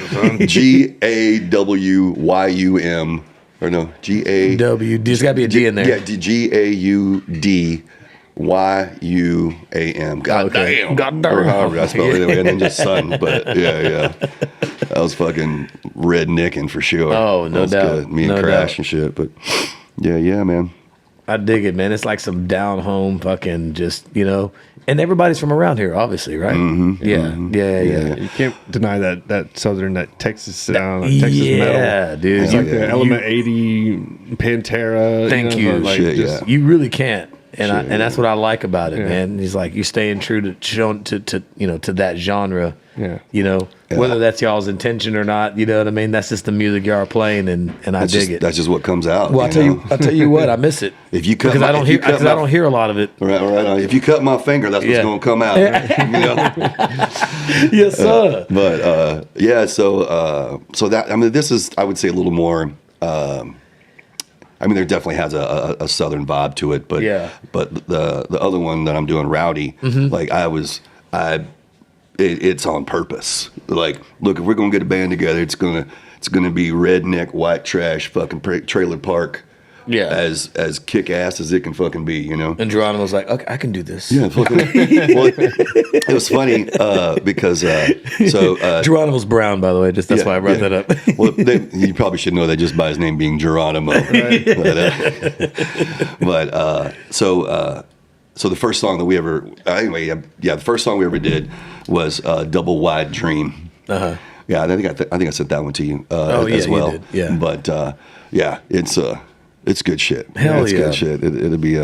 C: GAWYUM or no GA
A: W. There's got to be a D in there.
C: Yeah, GAUDYUAM. Goddamn.
A: Goddamn.
C: Or however I spell it anyway, and then just Son. But yeah. That was fucking rednecking for sure.
A: Oh, no doubt.
C: Good. Me and Crash and shit. But yeah, man.
A: I dig it, man. It's like some down home fucking just, and everybody's from around here, obviously, right?
C: Mm-hmm.
A: Yeah.
B: You can't deny that southern, that Texas sound, Texas metal.
A: Yeah, dude.
B: It's like the Element 80, Pantera.
A: Thank you.
B: Like
C: Shit,
B: just,
A: You really can't. And that's what I like about it, man. He's like, you're staying true to that genre.
B: Yeah.
A: Whether that's y'all's intention or not, you know what I mean? That's just the music y'all are playing, and I dig it.
C: That's just what comes out.
A: Well, I'll tell you what, I miss it.
C: If you cut
A: because I don't hear a lot of it.
C: Right. If you cut my finger, that's what's going to come out.
A: Yes, sir.
C: But so that this is, I would say, a little more. There definitely has a southern vibe to it, but the other one that I'm doing, Rowdy, it's on purpose. Like, look, if we're gonna get a band together, it's gonna be redneck, white trash, fucking trailer park.
A: Yeah.
C: As kick ass as it can fucking be,
A: And Geronimo's like, okay, I can do this.
C: Yeah. Fucking, well, it was funny because
A: Geronimo's brown, by the way. That's why I brought that up.
C: Well, you probably should know that just by his name being Geronimo. Right? So the first song that we ever the first song we ever did was Double Wide Dream. Uh-huh. Yeah, I think I sent that one to you as well.
A: You did. Yeah.
C: But it's good shit.
A: Hell
C: it's
A: yeah.
C: Good shit. It'll be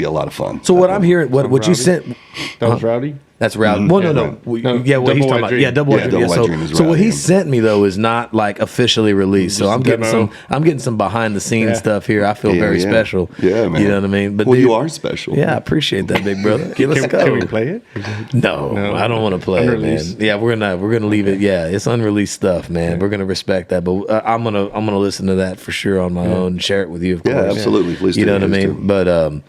C: a lot of fun.
A: So what I'm hearing, what you sent,
B: that was Rowdy.
A: That's Rowdy. Well, no. Yeah, what he's talking about. Yeah, Double Wide Dream. So what he sent me though is not like officially released. So I'm getting some behind the scenes stuff here. I feel very special.
C: Yeah, man.
A: You know what I mean? But
C: you are special.
A: Yeah, I appreciate that, big brother. Let's go.
B: Can we play it?
A: No, I don't want to play it, man. Yeah, we're gonna leave it. Yeah, it's unreleased stuff, man. We're gonna respect that, but I'm gonna listen to that for sure on my own and share it with you. Of course.
C: Yeah, absolutely. Please do.
A: You know what I mean?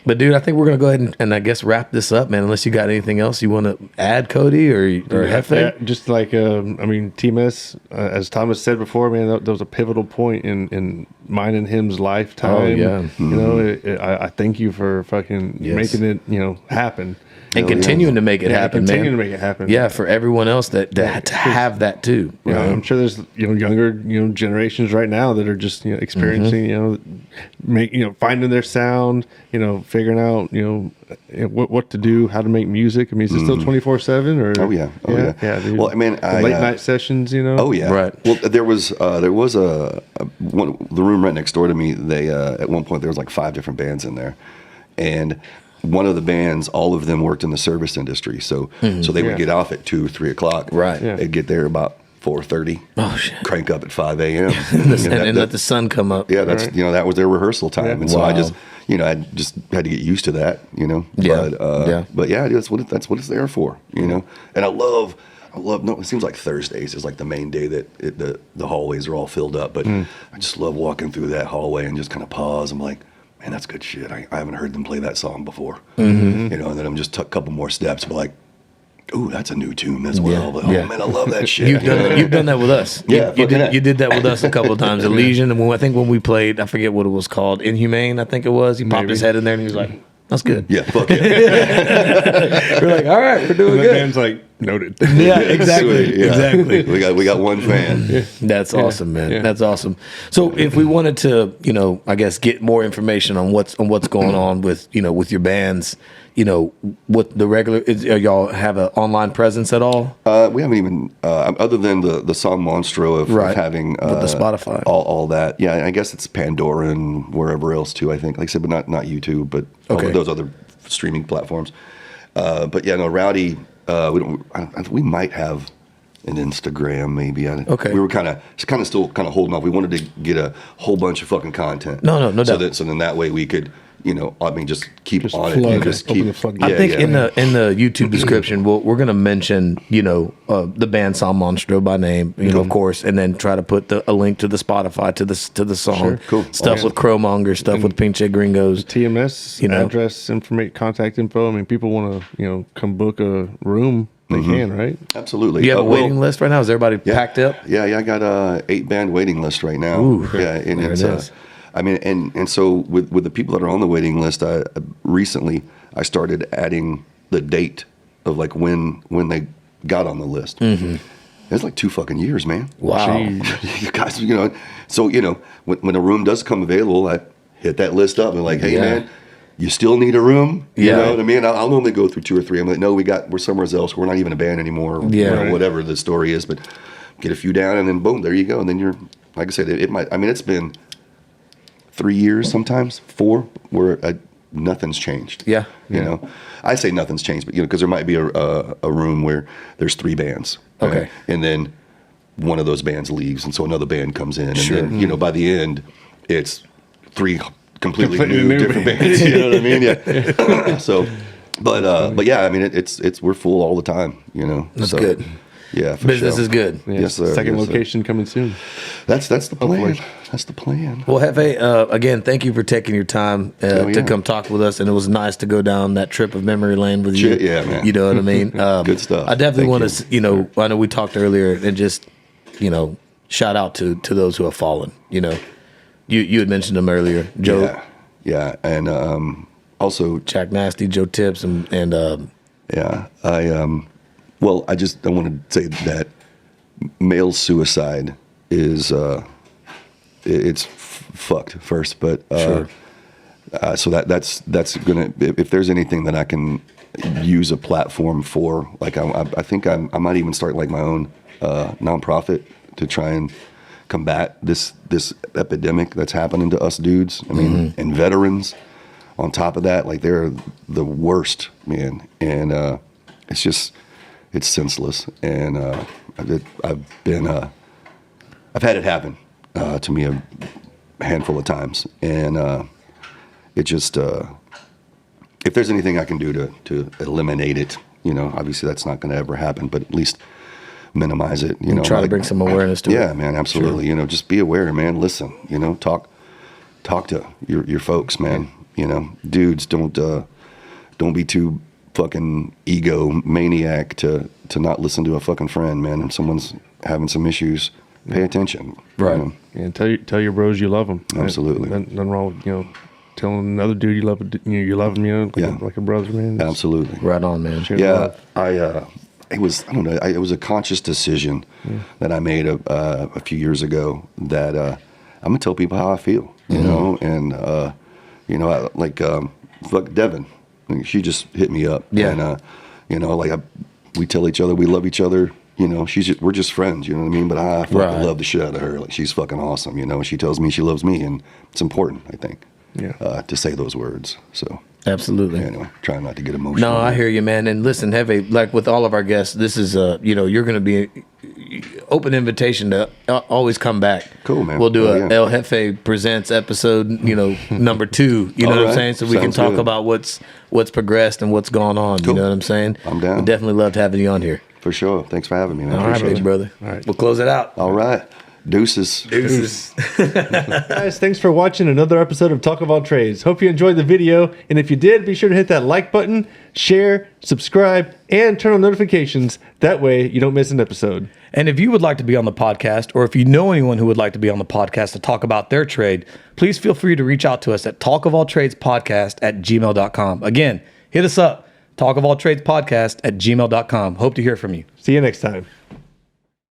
A: But dude, I think we're gonna go ahead and I guess wrap this up, man. Unless you got anything else you want to add, Cody or Jefe?
B: Yeah, just like TMS, as Thomas said before, man, that was a pivotal point in mine and him's lifetime.
A: Oh yeah,
B: I thank you for fucking making it happen.
A: And continuing to make it happen, man.
B: To make it happen.
A: Yeah, for everyone else that to have that too.
B: I'm sure there's younger generations right now that are just experiencing finding their sound, figuring out what to do, how to make music. I mean, is it still 24/7 or?
C: Oh yeah,
B: dude.
C: Well, I mean,
B: late night sessions,
C: Oh yeah,
A: right.
C: Well, there was the room right next door to me. They at one point there was like 5 different bands in there, and one of the bands, all of them worked in the service industry, so they would get off at 2 or 3 o'clock.
A: Right.
C: Yeah. They'd get there about 4:30.
A: Oh shit!
C: Crank up at 5 a.m.
A: and let the sun come up.
C: Yeah, that's that was their rehearsal time, and so I just I just had to get used to that. But that's what it's there for. And I love. No, it seems like Thursdays is like the main day that the hallways are all filled up, but I just love walking through that hallway and just kind of pause. I'm like, man, that's good shit. I haven't heard them play that song before. And then I'm just a couple more steps, but like, ooh, that's a new tune as well. But, oh man, I love that shit.
A: You've done that with us.
C: Yeah,
A: you did that with us a couple of times. Elysian, and when we played, I forget what it was called, Inhumane, I think it was. He popped his head in there and he was like, "That's good."
C: Yeah, fuck yeah.
A: We're like, all right, we're doing good.
B: Band's like noted.
A: Yeah, exactly.
C: Sweet, yeah.
A: Exactly.
C: We got one fan.
A: That's awesome, man.
B: Yeah.
A: That's awesome. So if we wanted to, I guess get more information on what's going on with with your bands, what the regular y'all have an online presence at all?
C: We haven't even other than the song Monstro of having
A: with the Spotify,
C: all that. Yeah, I guess it's Pandora and wherever else too. I think, like I said, but not YouTube, but all of those other streaming platforms. But yeah, no, Rowdy. We might have an Instagram, maybe.
A: Okay.
C: We were kind of still holding off. We wanted to get a whole bunch of fucking content.
A: No doubt.
C: So then that way we could, just keep
B: Just
C: on
B: flood,
C: it. And just
B: open
C: keep.
B: the floodgates.
A: I think in the YouTube description, we're going to mention, the band San Monstro by name, of course, and then try to put a link to the Spotify to the song.
C: Sure, cool.
A: Stuff
C: Awesome.
A: with Crowmonger, stuff with Pinche Gringos.
B: TMS, address, contact info. I mean, people want to, come book a room. They can, right?
C: Absolutely.
A: Do you have a waiting list right now? Is everybody packed up?
C: Yeah, I got a 8-band waiting list right now.
A: Ooh,
C: yeah, and
A: there
C: it's
A: it is.
C: and so with the people that are on the waiting list, recently I started adding the date of like when they got on the list. Mm-hmm. It's like 2 fucking years, man.
A: Wow.
C: You guys, so when a room does come available, I hit that list up and like, hey man, you still need a room? You know what I mean? I'll normally go through 2 or 3. I'm like, no, we're somewhere else. We're not even a band anymore. Whatever the story is, but get a few down and then boom, there you go. And then you're, like I said, it's been 3 years, sometimes 4, where nothing's changed.
A: Yeah.
C: You know, I say nothing's changed, but because there might be a room where there's 3 bands. Right?
A: Okay.
C: And then one of those bands leaves, and so another band comes in, and then by the end, it's 3 completely new different bands. You know what I mean? Yeah. So, but yeah, I mean it's we're full all the time.
A: That's good.
C: Yeah, for
A: Business
C: sure.
A: is good.
B: Yeah,
C: Yes, sir.
B: Second
C: Yes, sir.
B: location coming soon.
C: That's the plan. That's the plan.
A: Well, Jefe, again, thank you for taking your time to come talk with us, and it was nice to go down that trip of memory lane with you.
C: Yeah, man.
A: You know what I mean?
C: Good stuff.
A: I definitely
C: Thank
A: want to, I know we talked earlier, and just, shout out to those who have fallen. You had mentioned them earlier, Joe.
C: Yeah, and also
A: Jack Nasty, Joe Tips, and
C: yeah, well, I want to say that male suicide is it's fucked first, but
A: Sure.
C: So that's gonna, if there's anything that I can use a platform for, like I think I might even start like my own nonprofit to try and combat this epidemic that's happening to us dudes. I mean, and veterans on top of that, like they're the worst, man, and it's senseless, and I've had it happen to me a handful of times, and it just if there's anything I can do to eliminate it, obviously that's not going to ever happen, but at least minimize it.
A: try to bring some awareness to it.
C: Yeah, man, absolutely.
A: Sure.
C: Just be aware, man. Listen, talk to your folks, man. Dudes, don't be too fucking egomaniac to not listen to a fucking friend, man. If someone's having some issues, pay attention.
A: Right.
B: And tell your bros you love them.
C: Absolutely.
B: Nothing wrong with, telling another dude you love him, like a brother, man.
C: Absolutely.
A: Right on, man.
C: Yeah, it was a conscious decision that I made a few years ago that I'm gonna tell people how I feel, and fuck Devin, she just hit me up, and we tell each other we love each other. We're just friends, you know what I mean? But I fucking love the shit out of her. Like, she's fucking awesome, and she tells me she loves me, and it's important, I think, to say those words. So
A: absolutely.
C: anyway, trying not to get emotional.
A: No, I hear you, man. And listen, Jefe, like with all of our guests, this is you're going to be open invitation to always come back.
C: Cool, man.
A: We'll do
C: Oh,
A: a
C: yeah.
A: El Jefe Presents episode, number 2. You know what I'm saying? So we can
C: Sounds
A: talk
C: good.
A: about what's progressed and what's gone on.
C: Cool.
A: You know what I'm saying?
C: I'm down.
A: We definitely loved having you on here.
C: For sure. Thanks for having me, man.
A: All right,
C: Appreciate
A: big
C: you.
A: brother.
B: All right.
A: We'll close it out.
C: All right. Deuces.
B: Guys, thanks for watching another episode of Talk of All Trades. Hope you enjoyed the video, and if you did, be sure to hit that like button, share, subscribe, and turn on notifications. That way you don't miss an episode.
A: And if you would like to be on the podcast, or if you know anyone who would like to be on the podcast to talk about their trade, please feel free to reach out to us at talkofalltradespodcast@gmail.com. Again, hit us up, talkofalltradespodcast@gmail.com. Hope to hear from you.
B: See you next time.